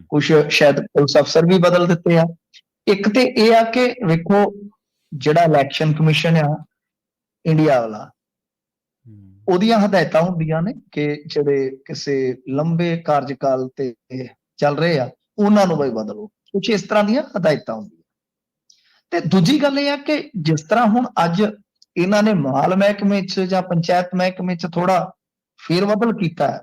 ਕੁਝ ਸ਼ਾਇਦ ਪੁਲਿਸ ਅਫਸਰ ਵੀ ਬਦਲ ਦਿੱਤੇ ਆ। ਇੱਕ ਤੇ ਇਹ ਆ ਕਿ ਵੇਖੋ, ਜਿਹੜਾ ਇਲੈਕਸ਼ਨ ਕਮਿਸ਼ਨ ਆ ਇੰਡੀਆ ਵਾਲਾ, ਉਹਦੀਆਂ ਹਦਾਇਤਾਂ ਹੁੰਦੀਆਂ ਨੇ ਕਿ ਜਿਹੜੇ ਕਿਸੇ ਲੰਬੇ ਕਾਰਜਕਾਲ ਤੇ ਚੱਲ ਰਹੇ ਆ ਉਹਨਾਂ ਨੂੰ ਬਈ ਬਦਲੋ। ਕੁਝ ਇਸ ਤਰ੍ਹਾਂ ਦੀਆਂ ਹਦਾਇਤਾਂ ਹੁੰਦੀਆਂ। ਤੇ ਦੂਜੀ ਗੱਲ ਇਹ ਆ ਕਿ ਜਿਸ ਤਰ੍ਹਾਂ ਹੁਣ ਅੱਜ ਇਹਨਾਂ ਨੇ ਮਾਲ ਮਹਿਕਮੇ 'ਚ ਜਾਂ ਪੰਚਾਇਤ ਮਹਿਕਮੇ 'ਚ ਥੋੜਾ ਫੇਰਬਦਲ ਕੀਤਾ ਹੈ,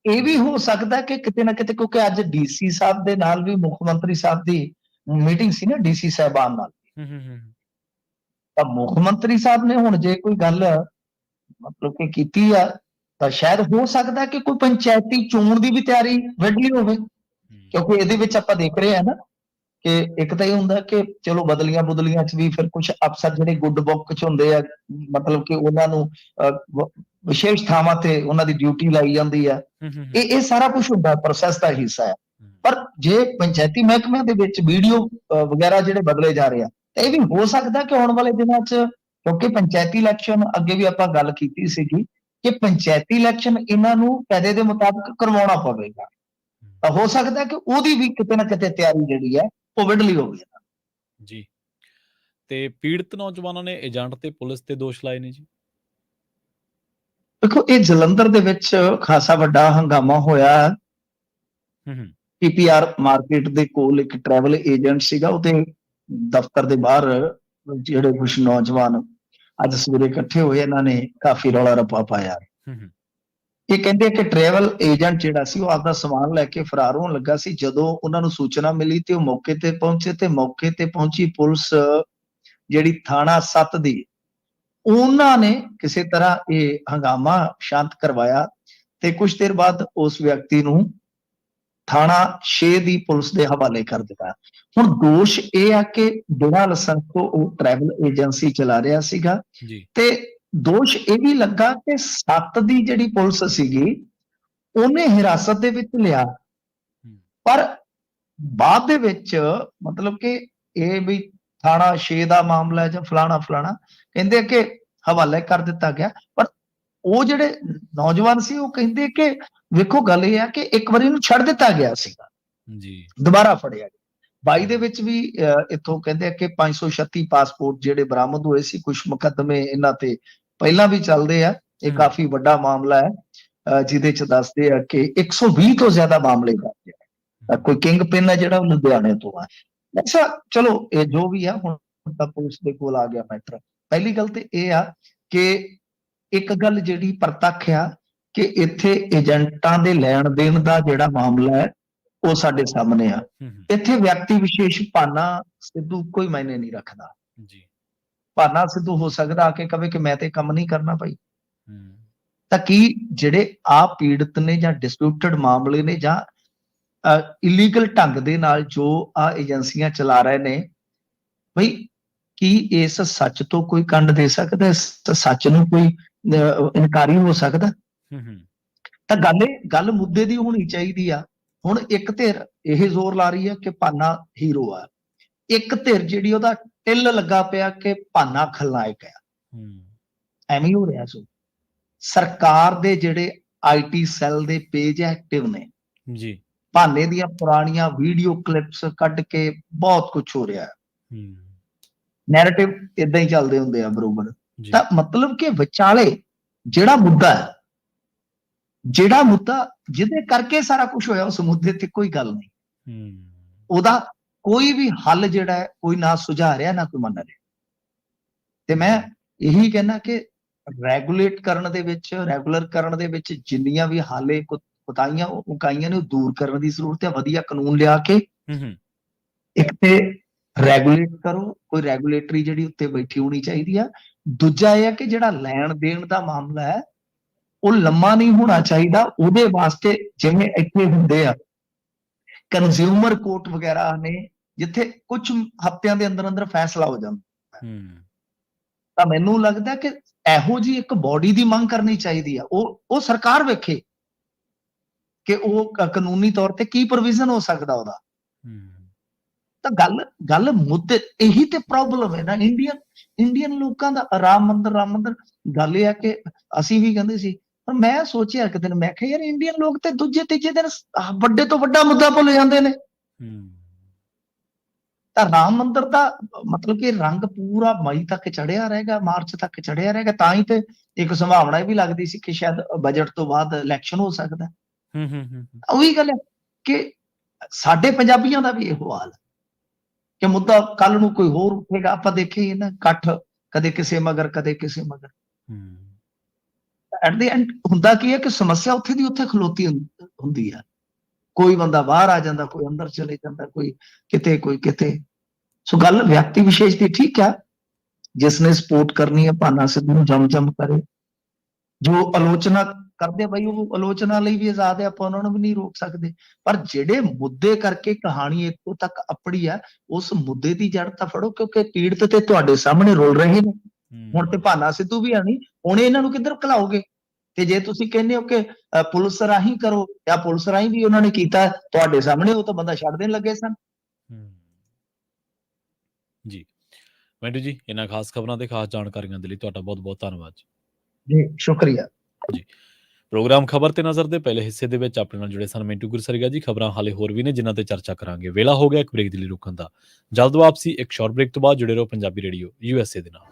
ਇਹ ਵੀ ਹੋ ਸਕਦਾ ਕਿ ਕਿਤੇ ਨਾ ਕਿਤੇ, ਕਿਉਂਕਿ ਅੱਜ DC ਸਾਹਿਬ ਦੇ ਨਾਲ ਵੀ ਮੁੱਖ ਮੰਤਰੀ ਸਾਹਿਬ ਦੀ ਮੀਟਿੰਗ ਸੀ ਨਾ DC ਸਾਹਿਬਾਨ ਨਾਲ, ਤਾਂ ਮੁੱਖ ਮੰਤਰੀ ਸਾਹਿਬ ਨੇ ਹੁਣ ਜੇ ਕੋਈ ਗੱਲ ਮਤਲਬ ਕਿ ਕੀਤੀ ਆ, ਤਾਂ ਸ਼ਾਇਦ ਹੋ ਸਕਦਾ ਕਿ ਕੋਈ ਪੰਚਾਇਤੀ ਚੋਣ ਦੀ ਵੀ ਤਿਆਰੀ ਵਿੱਢ ਲਈ ਹੋਵੇ। ਕਿਉਂਕਿ ਇਹਦੇ ਵਿੱਚ ਆਪਾਂ ਦੇਖ ਰਹੇ ਆ ਨਾ ਕਿ ਇੱਕ ਤਾਂ ਇਹ ਹੁੰਦਾ ਕਿ ਚਲੋ ਬਦਲੀਆਂ 'ਚ ਵੀ ਫਿਰ ਕੁਝ ਅਫਸਰ ਜਿਹੜੇ ਗੁੱਡ ਬੁੱਕ 'ਚ ਹੁੰਦੇ ਆ, ਮਤਲਬ ਕਿ ਉਹਨਾਂ ਨੂੰ ਵਿਸ਼ੇਸ਼ ਥਾਵਾਂ ਤੇ ਉਹਨਾਂ ਦੀ ਡਿਊਟੀ ਲਾਈ ਜਾਂਦੀ ਆ। ਇਹ ਸਾਰਾ ਕੁਝ ਹੁੰਦਾ, ਪ੍ਰੋਸੈਸ ਦਾ ਹਿੱਸਾ ਹੈ। ਪਰ ਜੇ ਪੰਚਾਇਤੀ ਮਹਿਕਮਿਆਂ ਦੇ ਵਿੱਚ BDO ਵਗੈਰਾ ਜਿਹੜੇ ਬਦਲੇ ਜਾ ਰਹੇ ਆ, ਤਾਂ ਇਹ ਵੀ ਹੋ ਸਕਦਾ ਕਿ ਆਉਣ ਵਾਲੇ ਦਿਨਾਂ 'ਚ, ਕਿਉਂਕਿ ਪੰਚਾਇਤੀ ਇਲੈਕਸ਼ਨ ਅੱਗੇ ਵੀ ਆਪਾਂ ਗੱਲ ਕੀਤੀ ਸੀਗੀ ਕਿ ਪੰਚਾਇਤੀ ਇਲੈਕਸ਼ਨ ਇਹਨਾਂ ਨੂੰ ਕਾਇਦੇ ਦੇ ਮੁਤਾਬਕ ਕਰਵਾਉਣਾ ਪਵੇਗਾ, ਤਾਂ ਹੋ ਸਕਦਾ ਕਿ ਉਹਦੀ ਵੀ ਕਿਤੇ ਨਾ ਕਿਤੇ ਤਿਆਰੀ ਜਿਹੜੀ ਹੈ ਉਹ ਵਿੱਢ ਲਈ ਹੋਵੇ ਜੀ। ਤੇ ਪੀੜਤ ਨੌਜਵਾਨਾਂ ਨੇ ਏਜੰਟ ਤੇ ਪੁਲਿਸ ਤੇ ਦੋਸ਼ ਲਾਏ ਨੇ ਜੀ। ਦੇਖੋ, ਇਹ ਜਲੰਧਰ ਦੇ ਵਿੱਚ ਖਾਸਾ ਵੱਡਾ ਹੰਗਾਮਾ ਹੋਇਆ। PPR ਮਾਰਕੀਟ ਦੇ ਕੋਲ ਇੱਕ ਟਰੈਵਲ ਏਜੰਟ ਸੀਗਾ, ਉਹਦੇ ਦਫ਼ਤਰ ਦੇ ਬਾਹਰ ਜਿਹੜੇ ਕੁਝ ਨੌਜਵਾਨ ਅੱਜ ਸਵੇਰੇ ਇਕੱਠੇ ਹੋਏ, ਇਹਨਾਂ ਨੇ ਕਾਫੀ ਰੌਲਾ ਰੱਪਾ ਪਾਇਆ। ਇਹ ਕਹਿੰਦੇ ਕਿ ਟਰੈਵਲ ਏਜੰਟ ਜਿਹੜਾ ਸੀ ਉਹ ਆਪਦਾ ਸਮਾਨ ਲੈ ਕੇ ਫਰਾਰ ਹੋਣ ਲੱਗਾ ਸੀ। ਜਦੋਂ ਉਹਨਾਂ ਨੂੰ ਸੂਚਨਾ ਮਿਲੀ ਤੇ ਉਹ ਮੌਕੇ ਤੇ ਪਹੁੰਚੇ, ਤੇ ਮੌਕੇ ਤੇ ਪਹੁੰਚੀ ਪੁਲਿਸ ਜਿਹੜੀ ਥਾਣਾ 7 ਦੀ, ਉਹਨਾਂ ਨੇ ਕਿਸੇ ਤਰ੍ਹਾਂ ਇਹ ਹੰਗਾਮਾ ਸ਼ਾਂਤ ਕਰਵਾਇਆ ਤੇ ਕੁਝ ਦੇਰ ਬਾਅਦ ਉਸ ਵਿਅਕਤੀ ਨੂੰ ਥਾਣਾ 6 ਦੀ ਪੁਲਿਸ ਦੇ ਹਵਾਲੇ ਕਰ ਦਿੱਤਾ। ਹੁਣ ਦੋਸ਼ ਇਹ ਆ ਕਿ ਬਿਨਾਂ ਲਾਇਸੈਂਸ ਤੋਂ ਉਹ ਟਰੈਵਲ ਏਜੰਸੀ ਚਲਾ ਰਿਹਾ ਸੀਗਾ, ਤੇ ਦੋਸ਼ ਇਹ ਵੀ ਲੱਗਾ ਕਿ 7 ਦੀ ਜਿਹੜੀ ਪੁਲਿਸ ਸੀਗੀ ਉਹਨੇ ਹਿਰਾਸਤ ਦੇ ਵਿੱਚ ਲਿਆ, ਪਰ ਬਾਅਦ ਦੇ ਵਿੱਚ ਮਤਲਬ ਕਿ ਇਹ ਵੀ ਥਾਣਾ 6 ਦਾ ਮਾਮਲਾ ਹੈ ਜਾਂ ਫਲਾਣਾ ਕਹਿੰਦੇ ਕਿ ਹਵਾਲੇ ਕਰ ਦਿੱਤਾ ਗਿਆ। ਪਰ ਉਹ ਜਿਹੜੇ ਨੌਜਵਾਨ ਸੀ ਉਹ ਕਹਿੰਦੇ ਕਿ ਵੇਖੋ, ਗੱਲ ਇਹ ਆ ਕਿ ਇੱਕ ਵਾਰੀ ਇਹਨੂੰ ਛੱਡ ਦਿੱਤਾ ਗਿਆ ਸੀਗਾ, ਦੁਬਾਰਾ ਫੜਿਆ ਗਿਆ। 22 ਦੇ ਵਿੱਚ ਵੀ ਇੱਥੋਂ ਕਹਿੰਦੇ ਕਿ 536 ਪਾਸਪੋਰਟ ਜਿਹੜੇ ਬਰਾਮਦ ਹੋਏ ਸੀ। ਕੁਝ ਮੁਕੱਦਮੇ ਇਹਨਾਂ ਤੇ ਪਹਿਲਾਂ ਵੀ ਚੱਲਦੇ ਆ। ਇਹ ਕਾਫੀ ਵੱਡਾ ਮਾਮਲਾ ਹੈ ਜਿਹਦੇ ਚ ਦੱਸਦੇ ਆ ਕਿ 120 ਤੋਂ ਜ਼ਿਆਦਾ ਮਾਮਲੇ ਦਰਜ ਹੈ। ਕੋਈ ਕਿੰਗ ਪਿਨ ਹੈ ਜਿਹੜਾ ਉਹ ਲੁਧਿਆਣੇ ਤੋਂ ਆ। ਅੱਛਾ, ਚਲੋ ਇਹ ਜੋ ਵੀ ਆ, ਹੁਣ ਤਾਂ ਪੁਲਿਸ ਦੇ ਕੋਲ ਆ ਗਿਆ ਮੈਟਰ। ਪਹਿਲੀ ਗੱਲ ਤੇ ਇਹ ਆ ਕਿ ਇੱਕ ਗੱਲ ਜਿਹੜੀ ਪ੍ਰਤੱਖ ਆ ਕਿ ਇੱਥੇ ਏਜੰਟਾਂ ਦੇ ਲੈਣ ਦੇਣ ਦਾ ਜਿਹੜਾ ਮਾਮਲਾ ਹੈ ਉਹ ਸਾਡੇ ਸਾਹਮਣੇ ਆ। ਇੱਥੇ ਵਿਅਕਤੀ ਵਿਸ਼ੇਸ਼ ਭਾਨਾ ਸਿੱਧੂ ਕੋਈ ਮਾਇਨੇ ਨਹੀਂ ਰੱਖਦਾ। ਭਾਨਾ ਸਿੱਧੂ ਹੋ ਸਕਦਾ ਆ ਕੇ ਕਵੇ ਕਿ ਮੈਂ ਤੇ ਕੰਮ ਨਹੀਂ ਕਰਨਾ ਭਾਈ, ਤਾਂ ਕੀ ਜਿਹੜੇ ਆ ਪੀੜਤ ਨੇ ਜਾਂ ਡਿਸਪਿਊਟਡ ਮਾਮਲੇ ਨੇ ਜਾਂ ਇਲੀਗਲ ਢੰਗ ਦੇ ਨਾਲ ਜੋ ਆ ਏਜੰਸੀਆਂ ਚਲਾ ਰਹੇ ਨੇ, ਬਈ ਕੀ ਇਸ ਸੱਚ ਤੋਂ ਕੋਈ ਕੰਡ ਦੇ ਸਕਦਾ? ਇਸ ਸੱਚ ਨੂੰ ਕੋਈ ਇਨਕਾਰੀ ਹੋ ਸਕਦਾ? ਤਾਂ ਗੱਲ ਮੁੱਦੇ ਦੀ ਹੋਣੀ ਚਾਹੀਦੀ ਆ। ਹੁਣ ਇੱਕ ਧਿਰ ਇਹ ਜ਼ੋਰ ਲਾ ਰਹੀ ਹੈ ਕਿ ਭਾਨਾ ਹੀਰੋ ਆ, ਇੱਕ ਧਿਰ ਜਿਹੜੀ ਉਹਦਾ ਟਿੱਲ ਲੱਗਾ ਪਿਆ ਕਿ ਭਾਨਾ ਖਲਨਾਇਕ ਹੈ, ਹੂੰ, ਐਵੇਂ ਹੀ ਹੋ ਰਿਹਾ। ਸੋ ਸਰਕਾਰ ਦੇ ਜਿਹੜੇ ਆਈਟੀ ਸੈੱਲ ਦੇ ਪੇਜ ਐਕਟਿਵ ਨੇ, ਜੀ, ਭਾਨੇ ਦੀਆਂ ਪੁਰਾਣੀਆਂ ਵੀਡੀਓ ਕਲਿੱਪਸ ਕੱਢ ਕੇ ਬਹੁਤ ਕੁਝ ਹੋ ਰਿਹਾ ਹੈ। ਹੂੰ, ਨੈਰੇਟਿਵ ਇਦਾਂ ਹੀ ਚੱਲਦੇ ਹੁੰਦੇ ਆ ਬਰੋਬਰ। ਜੀ, ਤਾਂ ਮਤਲਬ ਕਿ ਵਿਚਾਲੇ ਜਿਹੜਾ ਮੁੱਦਾ ਹੈ, ਜਿਹੜਾ ਮੁੱਦਾ ਜਿਹਦੇ ਕਰਕੇ ਸਾਰਾ ਕੁਝ ਹੋਇਆ, ਉਸ ਮੁੱਦੇ ਤੇ ਕੋਈ ਗੱਲ ਨਹੀਂ, ਹੂੰ, ਉਹਦਾ ਕੋਈ ਵੀ ਹੱਲ ਜਿਹੜਾ ਹੈ, ਕੋਈ ਨਾ ਸੁਝਾ ਰਿਹਾ ਨਾ ਕੋਈ ਮੰਨ ਰਿਹਾ। ਤੇ ਮੈਂ ਜੀ, ਇਹੀ ਕਹਿਣਾ ਕਿ ਰੈਗੂਲੇਟ ਕਰਨ ਦੇ ਵਿੱਚ, ਰੈਗੂਲਰ ਕਰਨ ਦੇ ਵਿੱਚ ਜਿੰਨੀਆਂ ਵੀ ਹਾਲੇ ਕੁਤਾਹੀਆਂ ਉਕਾਈਆਂ ਨੇ, ਉਹ ਦੂਰ ਕਰਨ ਦੀ ਜ਼ਰੂਰਤ ਹੈ। ਵਧੀਆ ਕਾਨੂੰਨ ਲਿਆ ਕੇ ਹੂੰ, ਇੱਕ ਤੇ ਰੈਗੂਲੇਟ ਕਰੋ, ਕੋਈ ਰੈਗੂਲੇਟਰੀ ਜਿਹੜੀ ਉੱਤੇ ਬੈਠੀ ਹੋਣੀ ਚਾਹੀਦੀ ਆ। ਦੂਜਾ ਇਹ ਹੈ ਕਿ ਜਿਹੜਾ ਲੈਣ ਦੇਣ ਦਾ ਮਾਮਲਾ ਹੈ, ਉਹ ਲੰਮਾ ਨਹੀਂ ਹੋਣਾ ਚਾਹੀਦਾ। ਉਹਦੇ ਵਾਸਤੇ ਜਿਵੇਂ ਇੱਥੇ ਹੁੰਦੇ ਆ ਕੰਜ਼ਿਊਮਰ ਕੋਰਟ ਵਗੈਰਾ ਨੇ, ਜਿੱਥੇ ਕੁਝ ਹਫ਼ਤਿਆਂ ਦੇ ਅੰਦਰ ਅੰਦਰ ਫੈਸਲਾ ਹੋ ਜਾਂਦਾ। ਹੂੰ, ਤਾਂ ਮੈਨੂੰ ਲੱਗਦਾ ਕਿ ਇਹੋ ਜੀ ਇੱਕ ਬਾਡੀ ਦੀ ਮੰਗ ਕਰਨੀ ਚਾਹੀਦੀ ਆ। ਉਹ ਸਰਕਾਰ ਵੇਖੇ ਕਿ ਉਹ ਕਾਨੂੰਨੀ ਤੌਰ ਤੇ ਕੀ ਪ੍ਰੋਵੀਜ਼ਨ ਹੋ ਸਕਦਾ ਉਹਦਾ। ਹੂੰ, ਤਾਂ ਗੱਲ ਗੱਲ ਮੁੱਦੇ ਇਹੀ ਤੇ ਪ੍ਰੋਬਲਮ ਹੈ ਨਾ ਇੰਡੀਅਨ ਲੋਕਾਂ ਦਾ। ਰਾਮ ਮੰਦਰ ਗੱਲ ਇਹ ਹੈ ਕਿ ਅਸੀਂ ਵੀ ਕਹਿੰਦੇ ਸੀ, ਪਰ ਮੈਂ ਸੋਚਿਆ ਇੱਕ ਦਿਨ, ਮੈਂ ਕਿਹਾ ਯਾਰ ਇੰਡੀਅਨ ਲੋਕ ਤੇ ਦੂਜੇ ਤੀਜੇ ਦਿਨ ਵੱਡੇ ਤੋਂ ਵੱਡਾ ਮੁੱਦਾ ਭੁੱਲ ਜਾਂਦੇ ਨੇ। ਹੂੰ, ਤਾਂ ਰਾਮ ਮੰਦਰ ਦਾ ਮਤਲਬ ਕਿ ਰੰਗ ਪੂਰਾ ਮਈ ਤੱਕ ਚੜਿਆ ਰਹੇਗਾ, ਮਾਰਚ ਤੱਕ ਚੜਿਆ ਰਹੇਗਾ। ਤਾਂ ਹੀ ਤੇ ਇੱਕ ਸੰਭਾਵਨਾ ਇਹ ਵੀ ਲੱਗਦੀ ਸੀ ਕਿ ਸ਼ਾਇਦ ਬਜਟ ਤੋਂ ਬਾਅਦ ਇਲੈਕਸ਼ਨ ਹੋ ਸਕਦਾ। ਹੂੰ, ਹੂੰ, ਹੂੰ, ਉਹੀ ਗੱਲ ਹੈ ਕਿ ਸਾਡੇ ਪੰਜਾਬੀਆਂ ਦਾ ਵੀ ਇਹੋ ਹਾਲ ਹੈ ਕਿ ਮੁੱਦਾ ਕੱਲ ਨੂੰ ਕੋਈ ਹੋਰ ਉੱਠੇਗਾ। ਆਪਾਂ ਦੇਖੀਏ ਨਾ ਇਕੱਠ, ਕਦੇ ਕਿਸੇ ਮਗਰ ਕਦੇ ਕਿਸੇ ਮਗਰ। ਹੂੰ, ਐਟ ਦੀ ਐਂਡ ਹੁੰਦਾ ਕੀ ਹੈ ਕਿ ਸਮੱਸਿਆ ਉੱਥੇ ਦੀ ਉੱਥੇ ਖਲੋਤੀ ਹੁੰਦੀ ਹੈ। ਕੋਈ ਬੰਦਾ ਬਾਹਰ ਆ ਜਾਂਦਾ, ਕੋਈ ਅੰਦਰ ਚਲੇ ਜਾਂਦਾ, ਕੋਈ ਕਿਤੇ ਕੋਈ ਕਿਤੇ। ਸੋ ਗੱਲ ਵਿਅਕਤੀ ਵਿਸ਼ੇਸ਼ ਦੀ ਠੀਕ ਹੈ, ਜਿਸਨੇ ਸਪੋਰਟ ਕਰਨੀ ਹੈ ਭਾਨਾ ਸਿੱਧੂ ਨੂੰ ਜਮ ਕਰੇ। ਜੋ ਆਲੋਚਨਾ ਕਰਦੇ ਬਈ, ਉਹ ਆਲੋਚਨਾ ਲਈ ਵੀ ਆਜ਼ਾਦ ਹੈ, ਆਪਾਂ ਉਹਨਾਂ ਨੂੰ ਵੀ ਨਹੀਂ ਰੋਕ ਸਕਦੇ। ਪਰ ਜਿਹੜੇ ਮੁੱਦੇ ਕਰਕੇ ਕਹਾਣੀ ਇੱਥੋਂ ਤੱਕ ਅਪੜੀ ਆ, ਉਸ ਮੁੱਦੇ ਦੀ ਜੜ ਤਾਂ ਫੜੋ, ਕਿਉਂਕਿ ਪੀੜਤ ਤੇ ਤੁਹਾਡੇ ਸਾਹਮਣੇ ਰੁਲ ਰਹੇ ਨੇ। ਹੁਣ ਤੇ ਭਾਨਾ ਸਿੱਧੂ ਵੀ ਆਣੀ, ਹੁਣ ਇਹਨਾਂ ਨੂੰ ਕਿੱਧਰ ਘਲਾਓਗੇ? ਤੇ ਜੇ ਤੁਸੀਂ ਕਹਿੰਦੇ ਹੋ ਕਿ ਪੁਲਿਸ ਰਾਹੀਂ ਕਰੋ, ਜਾਂ ਪੁਲਿਸ ਰਾਹੀਂ ਵੀ ਉਹਨਾਂ ਨੇ ਕੀਤਾ ਤੁਹਾਡੇ ਸਾਹਮਣੇ, ਉਹ ਤਾਂ ਬੰਦਾ ਛੱਡ ਦੇਣ ਲੱਗੇ ਸਨ। ਹੂੰ, ਜੀ। ਵੈਂਟੂ ਜੀ, ਇਹਨਾਂ ਖਾਸ ਖਬਰਾਂ ਤੇ ਖਾਸ ਜਾਣਕਾਰੀਆਂ ਦੇ ਲਈ ਤੁਹਾਡਾ ਬਹੁਤ-ਬਹੁਤ ਧੰਨਵਾਦ ਜੀ। ਜੀ ਸ਼ੁਕਰੀਆ। ਜੀ। ਪ੍ਰੋਗਰਾਮ ਖਬਰ ਤੇ ਨਜ਼ਰ ਦੇ ਪਹਿਲੇ ਹਿੱਸੇ ਦੇ ਵਿੱਚ ਆਪਣੇ ਨਾਲ ਜੁੜੇ ਸਨ ਮਿੰਟੂ ਗੁਰਸਰੀਆ ਜੀ। ਖਬਰਾਂ ਹਾਲੇ ਹੋਰ ਵੀ ਨੇ ਜਿਨ੍ਹਾਂ ਤੇ ਚਰਚਾ ਕਰਾਂਗੇ। ਵੇਲਾ ਹੋ ਗਿਆ ਇੱਕ ਬ੍ਰੇਕ ਦੇ ਲਈ ਰੁਕਣ ਦਾ। ਜਲਦ ਵਾਪਸੀ ਇੱਕ ਸ਼ਾਰਟ ਬ੍ਰੇਕ ਤੋਂ ਬਾਅਦ ਜੁੜੇ ਰਹੋ ਪੰਜਾਬੀ ਰੇਡੀਓ USA ਦੇ ਨਾਲ।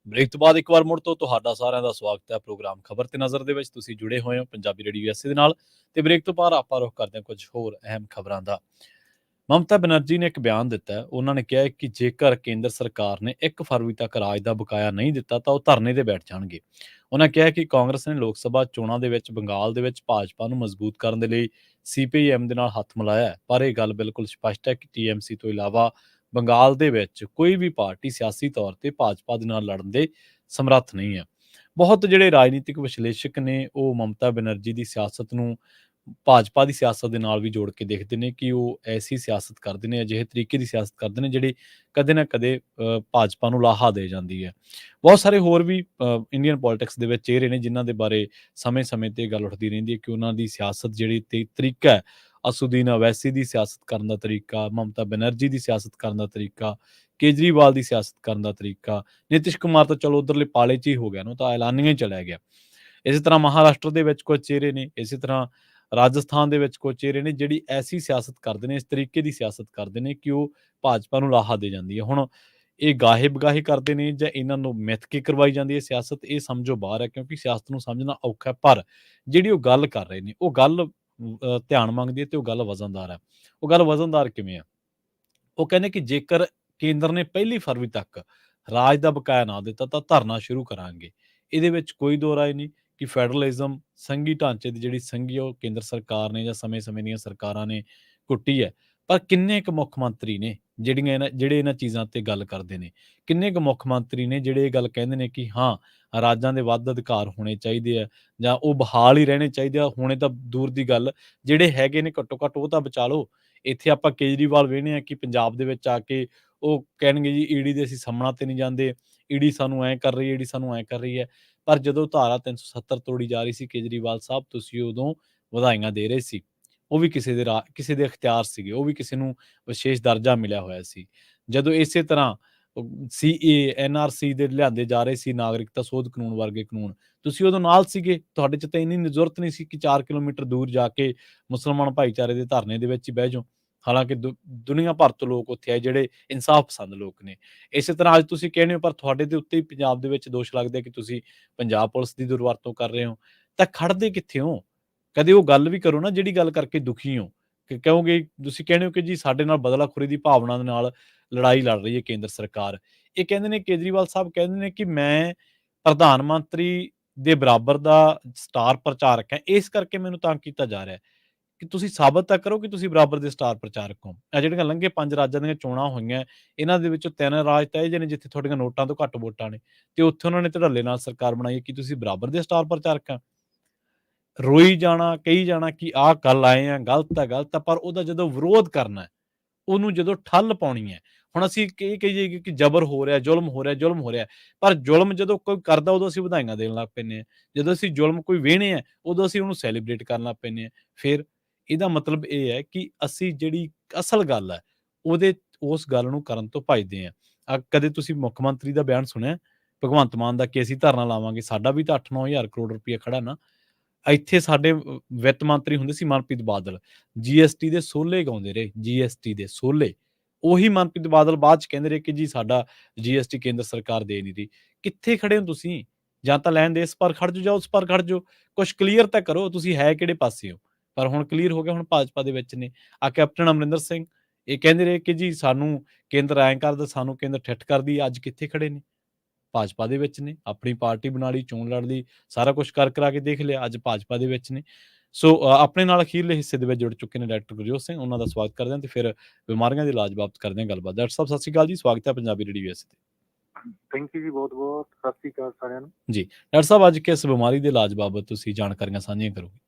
ਬ੍ਰੇਕ ਤੋਂ ਬਾਅਦ ਇੱਕ ਵਾਰ ਮੁੜ ਤੋਂ ਤੁਹਾਡਾ ਸਾਰਿਆਂ ਦਾ ਸਵਾਗਤ ਹੈ ਪ੍ਰੋਗਰਾਮ ਖਬਰ ਤੇ ਨਜ਼ਰ ਦੇ ਵਿੱਚ। ਤੁਸੀਂ ਜੁੜੇ ਹੋਏ ਹੋ ਪੰਜਾਬੀ ਰੇਡੀਓ ਯੂਐਸਏ ਦੇ ਨਾਲ ਤੇ ਬ੍ਰੇਕ ਤੋਂ ਬਾਅਦ ਆਪਾਂ ਰੁਖ ਕਰਦੇ ਹਾਂ ਕੁਝ ਹੋਰ ਅਹਿਮ ਖਬਰਾਂ ਦਾ। ਮਮਤਾ ਬੈਨਰਜੀ ਨੇ ਇੱਕ ਬਿਆਨ ਦਿੱਤਾ ਹੈ। ਉਹਨਾਂ ਨੇ ਕਿਹਾ ਹੈ ਕਿ ਜੇਕਰ ਕੇਂਦਰ ਸਰਕਾਰ ਨੇ 1 ਫਰਵਰੀ ਤੱਕ ਰਾਜ ਦਾ ਬਕਾਇਆ ਨਹੀਂ ਦਿੱਤਾ ਤਾਂ ਉਹ ਧਰਨੇ ਤੇ ਬੈਠ ਜਾਣਗੇ। ਉਹਨਾਂ ਕਿਹਾ ਕਿ ਕਾਂਗਰਸ ਨੇ ਲੋਕ ਸਭਾ ਚੋਣਾਂ ਦੇ ਵਿੱਚ ਬੰਗਾਲ ਦੇ ਵਿੱਚ ਭਾਜਪਾ ਨੂੰ ਮਜ਼ਬੂਤ ਕਰਨ ਦੇ ਲਈ ਸੀਪੀਆਈਐਮ ਦੇ ਨਾਲ ਹੱਥ ਮਿਲਾਇਆ ਹੈ, ਪਰ ਇਹ ਗੱਲ ਬਿਲਕੁਲ ਸਪਸ਼ਟ ਹੈ ਕਿ ਟੀਐਮਸੀ ਤੋਂ ਇਲਾਵਾ ਬੰਗਾਲ ਦੇ ਵਿੱਚ ਕੋਈ ਵੀ ਪਾਰਟੀ ਸਿਆਸੀ ਤੌਰ ਤੇ ਭਾਜਪਾ ਦੇ ਨਾਲ ਲੜਨ ਦੇ ਸਮਰੱਥ ਨਹੀਂ ਹੈ। ਬਹੁਤ ਜਿਹੜੇ ਰਾਜਨੀਤਿਕ ਵਿਸ਼ਲੇਸ਼ਕ ਨੇ ਉਹ ਮਮਤਾ ਬੈਨਰਜੀ ਦੀ ਸਿਆਸਤ ਨੂੰ ਭਾਜਪਾ ਦੀ ਸਿਆਸਤ ਦੇ ਨਾਲ ਵੀ ਜੋੜ ਕੇ ਦੇਖਦੇ ਨੇ ਕਿ ਉਹ ਐਸੀ ਸਿਆਸਤ ਕਰਦੇ ਨੇ, ਅਜਿਹੇ ਤਰੀਕੇ ਦੀ ਸਿਆਸਤ ਕਰਦੇ ਨੇ ਜਿਹੜੀ ਕਦੇ ਨਾ ਕਦੇ ਭਾਜਪਾ ਨੂੰ ਲਾਹਾ ਦੇ ਜਾਂਦੀ ਹੈ। ਬਹੁਤ ਸਾਰੇ ਹੋਰ ਵੀ ਇੰਡੀਅਨ ਪੋਲਿਟਿਕਸ ਦੇ ਵਿੱਚ ਚਿਹਰੇ ਨੇ ਜਿਨ੍ਹਾਂ ਦੇ ਬਾਰੇ ਸਮੇਂ-ਸਮੇਂ ਤੇ ਗੱਲ ਉੱਠਦੀ ਰਹਿੰਦੀ ਹੈ ਕਿ ਉਹਨਾਂ ਦੀ ਸਿਆਸਤ ਜਿਹੜੀ ਤੇ ਤਰੀਕਾ ਹੈ, ਅਸਦੁਦੀਨ ਅਵੈਸੀ ਦੀ ਸਿਆਸਤ ਕਰਨ ਦਾ ਤਰੀਕਾ, ਮਮਤਾ ਬੈਨਰਜੀ ਦੀ ਸਿਆਸਤ ਕਰਨ ਦਾ ਤਰੀਕਾ, ਕੇਜਰੀਵਾਲ ਦੀ ਸਿਆਸਤ ਕਰਨ ਦਾ ਤਰੀਕਾ, ਨਿਤਿਸ਼ ਕੁਮਾਰ ਤਾਂ ਚਲੋ ਉਧਰਲੇ ਪਾਲੇ 'ਚ ਹੀ ਹੋ ਗਿਆ ਨਾ, ਉਹ ਤਾਂ ਐਲਾਨੀਆਂ ਹੀ ਚਲਾ ਗਿਆ। ਇਸੇ ਤਰ੍ਹਾਂ ਮਹਾਰਾਸ਼ਟਰ ਦੇ ਵਿੱਚ ਕੁਝ ਚਿਹਰੇ ਨੇ, ਇਸੇ ਤਰ੍ਹਾਂ ਰਾਜਸਥਾਨ ਦੇ ਵਿੱਚ ਕੁਝ ਚਿਹਰੇ ਨੇ ਜਿਹੜੀ ਐਸੀ ਸਿਆਸਤ ਕਰਦੇ ਨੇ, ਇਸ ਤਰੀਕੇ ਦੀ ਸਿਆਸਤ ਕਰਦੇ ਨੇ ਕਿ ਉਹ ਭਾਜਪਾ ਨੂੰ ਲਾਹਾ ਦੇ ਜਾਂਦੀ ਹੈ। ਹੁਣ ਇਹ ਗਾਹੇ-ਬਗਾਹੇ ਕਰਦੇ ਨੇ ਜਾਂ ਇਹਨਾਂ ਨੂੰ ਮਿੱਥ ਕੇ ਕਰਵਾਈ ਜਾਂਦੀ ਹੈ ਸਿਆਸਤ, ਇਹ ਸਮਝੋ ਬਾਹਰ ਹੈ ਕਿਉਂਕਿ ਸਿਆਸਤ ਨੂੰ ਸਮਝਣਾ ਔਖਾ ਹੈ। ਪਰ ਜਿਹੜੀ ਉਹ ਗੱਲ ਕਰ ਰਹੇ ਨੇ ਉਹ ਗੱਲ ਧਿਆਨ ਮੰਗਦੀ ਹੈ ਤੇ ਉਹ ਗੱਲ ਵਜ਼ਨਦਾਰ ਹੈ। ਉਹ ਗੱਲ ਵਜ਼ਨਦਾਰ ਕਿਵੇਂ ਆ? ਉਹ ਕਹਿੰਦੇ ਕਿ ਜੇਕਰ ਕੇਂਦਰ ਨੇ 1 ਫਰਵਰੀ ਤੱਕ ਰਾਜ ਦਾ ਬਕਾਇਆ ਨਾ ਦਿੱਤਾ ਤਾਂ ਧਰਨਾ ਸ਼ੁਰੂ ਕਰਾਂਗੇ। ਇਹਦੇ ਵਿੱਚ ਕੋਈ ਦੋ ਰਾਏ ਨਹੀਂ ਕਿ ਫੈਡਰਲਿਜ਼ਮ ਸੰਘੀ ਢਾਂਚੇ ਦੀ ਜਿਹੜੀ ਸੰਘੀ ਉਹ ਕੇਂਦਰ ਸਰਕਾਰ ਨੇ ਜਾਂ ਸਮੇਂ-ਸਮੇਂ ਦੀਆਂ ਸਰਕਾਰਾਂ ਨੇ ਕੁੱਟੀ ਹੈ। ਪਰ ਕਿੰਨੇ ਕੁ ਮੁੱਖ ਮੰਤਰੀ ਨੇ ਜਿਹੜੇ ਇਹਨਾਂ ਚੀਜ਼ਾਂ ਤੇ ਗੱਲ ਕਰਦੇ ਨੇ? ਕਿੰਨੇ ਕੁ ਮੁੱਖ ਮੰਤਰੀ ਨੇ ਜਿਹੜੇ ਇਹ ਗੱਲ ਕਹਿੰਦੇ ਨੇ ਕਿ ਹਾਂ, ਰਾਜਾਂ ਦੇ ਵੱਧ ਅਧਿਕਾਰ ਹੋਣੇ ਚਾਹੀਦੇ ਆ ਜਾਂ ਉਹ ਬਹਾਲ ਹੀ ਰਹਿਣੇ ਚਾਹੀਦੇ ਆ? ਹੋਣੇ ਤਾਂ ਦੂਰ ਦੀ ਗੱਲ, ਜਿਹੜੇ ਹੈਗੇ ਨੇ ਘੱਟੋ-ਘੱਟ ਉਹ ਤਾਂ ਬਚਾ ਲਓ। ਇੱਥੇ ਆਪਾਂ ਕੇਜਰੀਵਾਲ ਵੇਖਦੇ ਹਾਂ ਕਿ ਪੰਜਾਬ ਦੇ ਵਿੱਚ ਆ ਕੇ ਉਹ ਕਹਿਣਗੇ ਜੀ ਈਡੀ ਦੇ ਅਸੀਂ ਸਾਹਮਣਾ ਤੇ ਨਹੀਂ ਜਾਂਦੇ, ਈਡੀ ਸਾਨੂੰ ਐਂ ਕਰ ਰਹੀ ਹੈ, ਈਡੀ ਸਾਨੂੰ ਐਂ ਕਰ ਰਹੀ ਹੈ। ਪਰ ਜਦੋਂ ਧਾਰਾ 370 ਤੋੜੀ ਜਾ ਰਹੀ ਸੀ ਕੇਜਰੀਵਾਲ ਸਾਹਿਬ, ਤੁਸੀਂ ਉਦੋਂ ਵਧਾਈਆਂ ਦੇ ਰਹੇ ਸੀ। ਉਹ ਵੀ ਕਿਸੇ ਦੇ ਅਖਤਿਆਰ ਸੀਗੇ, ਉਹ ਵੀ ਕਿਸੇ ਨੂੰ ਵਿਸ਼ੇਸ਼ ਦਰਜਾ ਮਿਲਿਆ ਹੋਇਆ ਸੀ। ਜਦੋਂ ਇਸੇ ਤਰ੍ਹਾਂ ਸੀਏਏ, ਐਨਆਰਸੀ ਦੇ ਲਿਆਂਦੇ ਜਾ ਰਹੇ ਸੀ ਨਾਗਰਿਕਤਾ ਸੋਧ ਕਾਨੂੰਨ ਵਰਗੇ ਕਾਨੂੰਨ, ਤੁਸੀਂ ਉਦੋਂ ਨਾਲ ਸੀਗੇ। ਤੁਹਾਡੇ 'ਚ ਤਾਂ ਇੰਨੀ ਜ਼ਰੂਰਤ ਨਹੀਂ ਸੀ ਕਿ 4 ਕਿਲੋਮੀਟਰ ਦੂਰ ਜਾ ਕੇ ਮੁਸਲਮਾਨ ਭਾਈਚਾਰੇ ਦੇ ਧਰਨੇ ਦੇ ਵਿੱਚ ਹੀ ਬਹਿ ਜਾਓ। ਹਾਲਾਂਕਿ ਦੁਨੀਆ ਭਰ ਤੋਂ ਲੋਕ ਉੱਥੇ ਆਏ ਜਿਹੜੇ ਇਨਸਾਫ ਪਸੰਦ ਲੋਕ ਨੇ। ਇਸੇ ਤਰ੍ਹਾਂ ਅੱਜ ਤੁਸੀਂ ਕਹਿੰਦੇ ਹੋ ਪਰ ਤੁਹਾਡੇ ਦੇ ਉੱਤੇ ਹੀ ਪੰਜਾਬ ਦੇ ਵਿੱਚ ਦੋਸ਼ ਲੱਗਦੇ ਕਿ ਤੁਸੀਂ ਪੰਜਾਬ ਪੁਲਿਸ ਦੀ ਦੁਰਵਰਤੋਂ ਕਰ ਰਹੇ ਹੋ, ਤਾਂ ਖੜਦੇ ਕਿੱਥੇ ਹੋ? ਕਦੇ ਉਹ ਗੱਲ ਵੀ ਕਰੋ ਨਾ ਜਿਹੜੀ ਗੱਲ ਕਰਕੇ ਦੁਖੀ ਹੋ। ਕਿ ਕਹੋਗੇ ਤੁਸੀਂ ਕਹਿੰਦੇ ਹੋ ਕਿ ਜੀ ਸਾਡੇ ਨਾਲ ਬਦਲਾਖੋਰੀ ਦੀ ਭਾਵਨਾ ਦੇ ਨਾਲ ਲੜਾਈ ਲੜ ਰਹੀ ਹੈ ਕੇਂਦਰ ਸਰਕਾਰ। ਇਹ ਕਹਿੰਦੇ ਨੇ ਕੇਜਰੀਵਾਲ ਸਾਹਿਬ ਕਹਿੰਦੇ ਨੇ ਕਿ ਮੈਂ ਪ੍ਰਧਾਨ ਮੰਤਰੀ ਦੇ ਬਰਾਬਰ ਦਾ ਸਟਾਰ ਪ੍ਰਚਾਰਕ ਹਾਂ, ਇਸ ਕਰਕੇ ਮੈਨੂੰ ਤੰਗ ਕੀਤਾ ਜਾ ਰਿਹਾ ਹੈ। ਕਿ ਤੁਸੀਂ ਸਾਬਤ ਤਾਂ ਕਰੋ ਕਿ ਤੁਸੀਂ ਬਰਾਬਰ ਦੇ ਸਟਾਰ ਪ੍ਰਚਾਰਕ ਹੋ। ਇਹ ਜਿਹੜੀਆਂ ਲੰਘੇ 5 ਰਾਜਾਂ ਦੀਆਂ ਚੋਣਾਂ ਹੋਈਆਂ, ਇਹਨਾਂ ਦੇ ਵਿੱਚੋਂ 3 ਰਾਜ ਤਾਂ ਇਹ ਜਿਹੇ ਨੇ ਜਿੱਥੇ ਤੁਹਾਡੀਆਂ ਨੋਟਾਂ ਤੋਂ ਘੱਟ ਵੋਟਾਂ ਨੇ ਤੇ ਉੱਥੇ ਉਹਨਾਂ ਨੇ ਧੜੱਲੇ ਨਾਲ ਸਰਕਾਰ ਬਣਾਈ ਹੈ। ਕੀ ਤੁਸੀਂ ਬਰਾਬਰ ਦੇ ਸਟਾਰ ਪ੍ਰਚਾਰਕ ਆ? ਰੋਈ ਜਾਣਾ, ਕਹੀ ਜਾਣਾ ਕਿ ਆਹ ਗੱਲ ਆਏ ਆ, ਗਲਤ ਹੈ, ਗਲਤ ਹੈ, ਪਰ ਉਹਦਾ ਜਦੋਂ ਵਿਰੋਧ ਕਰਨਾ ਹੈ, ਉਹਨੂੰ ਜਦੋਂ ਠੱਲ ਪਾਉਣੀ ਹੈ, ਹੁਣ ਅਸੀਂ ਇਹ ਕਹੀਏ ਕਿ ਜ਼ਬਰ ਹੋ ਰਿਹਾ, ਜ਼ੁਲਮ ਹੋ ਰਿਹਾ, ਜ਼ੁਲਮ ਹੋ ਰਿਹਾ, ਪਰ ਜ਼ੁਲਮ ਜਦੋਂ ਕੋਈ ਕਰਦਾ ਉਦੋਂ ਅਸੀਂ ਵਧਾਈਆਂ ਦੇਣ ਲੱਗ ਪੈਂਦੇ ਹਾਂ। ਜਦੋਂ ਅਸੀਂ ਜ਼ੁਲਮ ਕੋਈ ਵੇਹਨੇ ਆ, ਉਦੋਂ ਅਸੀਂ ਉਹਨੂੰ ਸੈਲੀਬ੍ਰੇਟ ਕਰਨ ਲੱਗ ਪੈਂਦੇ ਹਾਂ। ਫਿਰ ਇਹਦਾ ਮਤਲਬ ਇਹ ਹੈ ਕਿ ਅਸੀਂ ਜਿਹੜੀ ਅਸਲ ਗੱਲ ਹੈ, ਉਸ ਗੱਲ ਨੂੰ ਕਰਨ ਤੋਂ ਭੱਜਦੇ ਹਾਂ। ਕਦੇ ਤੁਸੀਂ ਮੁੱਖ ਮੰਤਰੀ ਦਾ ਬਿਆਨ ਸੁਣਿਆ ਭਗਵੰਤ ਮਾਨ ਦਾ ਕਿ ਅਸੀਂ ਧਰਨਾ ਲਾਵਾਂਗੇ? ਸਾਡਾ ਵੀ ਤਾਂ 8-9 ਹਜ਼ਾਰ ਕਰੋੜ ਰੁਪਈਆ ਖੜਾ ਨਾ। ਇੱਥੇ ਸਾਡੇ ਵਿੱਤ ਮੰਤਰੀ ਹੁੰਦੇ ਸੀ ਮਨਪ੍ਰੀਤ ਬਾਦਲ, ਜੀਐਸਟੀ ਦੇ ਸੋਲੇ ਗਾਉਂਦੇ ਰਹੇ, ਜੀਐਸਟੀ ਦੇ ਸੋਲੇ। ਉਹੀ ਮਨਪ੍ਰੀਤ ਬਾਦਲ ਬਾਅਦ 'ਚ ਕਹਿੰਦੇ ਰਹੇ ਕਿ ਜੀ ਸਾਡਾ ਜੀਐਸਟੀ ਕੇਂਦਰ ਸਰਕਾਰ ਦੇ ਨਹੀਂ ਰਹੀ। ਕਿੱਥੇ ਖੜੇ ਹੋ ਤੁਸੀਂ? ਜਾਂ ਤਾਂ ਲੈਣ ਦੇ ਇਸ ਪਾਰ ਖੜ ਜਾਓ ਜਾਂ ਉਸ ਪਾਰ ਖੜ ਜਾਓ। ਕੁਛ ਕਲੀਅਰ ਤਾਂ ਕਰੋ ਤੁਸੀਂ ਹੈ ਕਿਹੜੇ ਪਾਸੇ ਹੋ? ਪਰ ਹੁਣ ਕਲੀਅਰ ਹੋ ਗਿਆ, ਹੁਣ ਭਾਜਪਾ ਦੇ ਵਿੱਚ ਨੇ। ਕੈਪਟਨ ਅਮਰਿੰਦਰ ਸਿੰਘ ਇਹ ਕਹਿੰਦੇ ਰਹੇ ਕਿ ਜੀ ਸਾਨੂੰ ਕੇਂਦਰ ਐਂ ਕਰਦਾ, ਸਾਨੂੰ ਕੇਂਦਰ ਠਿੱਠ ਕਰਦੀ। ਅੱਜ ਕਿੱਥੇ ਖੜੇ ਨੇ? ਭਾਜਪਾ ਦੇ ਵਿੱਚ ਨੇ, ਆਪਣੀ ਪਾਰਟੀ ਬਣਾ ਲਈ, ਚੋਣ ਲੜ ਲਈ, ਸਾਰਾ ਕੁਛ ਕਰਾ ਕੇ ਦੇਖ ਲਿਆ, ਅੱਜ ਭਾਜਪਾ ਦੇ ਵਿੱਚ ਨੇ। ਸੋ ਆਪਣੇ ਨਾਲ ਅਖੀਰਲੇ ਹਿੱਸੇ ਦੇ ਵਿੱਚ ਜੁੜ ਚੁੱਕੇ ਨੇ ਡਾਕਟਰ ਗੁਰਜੋਤ ਸਿੰਘ, ਉਹਨਾਂ ਦਾ ਸਵਾਗਤ ਕਰਦੇ ਹਾਂ ਤੇ ਫਿਰ ਬਿਮਾਰੀਆਂ ਦੇ ਇਲਾਜ ਬਾਬਤ ਕਰਦੇ ਹਾਂ ਗੱਲਬਾਤ। ਡਾਕਟਰ ਸਾਹਿਬ ਸਤਿ ਸ਼੍ਰੀ ਅਕਾਲ ਜੀ, ਸਵਾਗਤ ਹੈ ਪੰਜਾਬੀ ਰੇਡੀਓ ਯੂਐਸਏ ਤੇ। ਥੈਂਕ ਯੂ ਜੀ, ਬਹੁਤ-ਬਹੁਤ ਸਤਿ ਸ਼੍ਰੀ ਅਕਾਲ ਸਾਰਿਆਂ ਨੂੰ। ਜੀ, ਡਾਕਟਰ ਸਾਹਿਬ ਅੱਜ ਕਿਸ ਬਿਮਾਰੀ ਦੇ ਇਲਾਜ ਬਾਬਤ ਤੁਸੀਂ ਜਾਣਕਾਰੀਆਂ ਸਾਂਝੀਆਂ ਕਰੋਗੇ?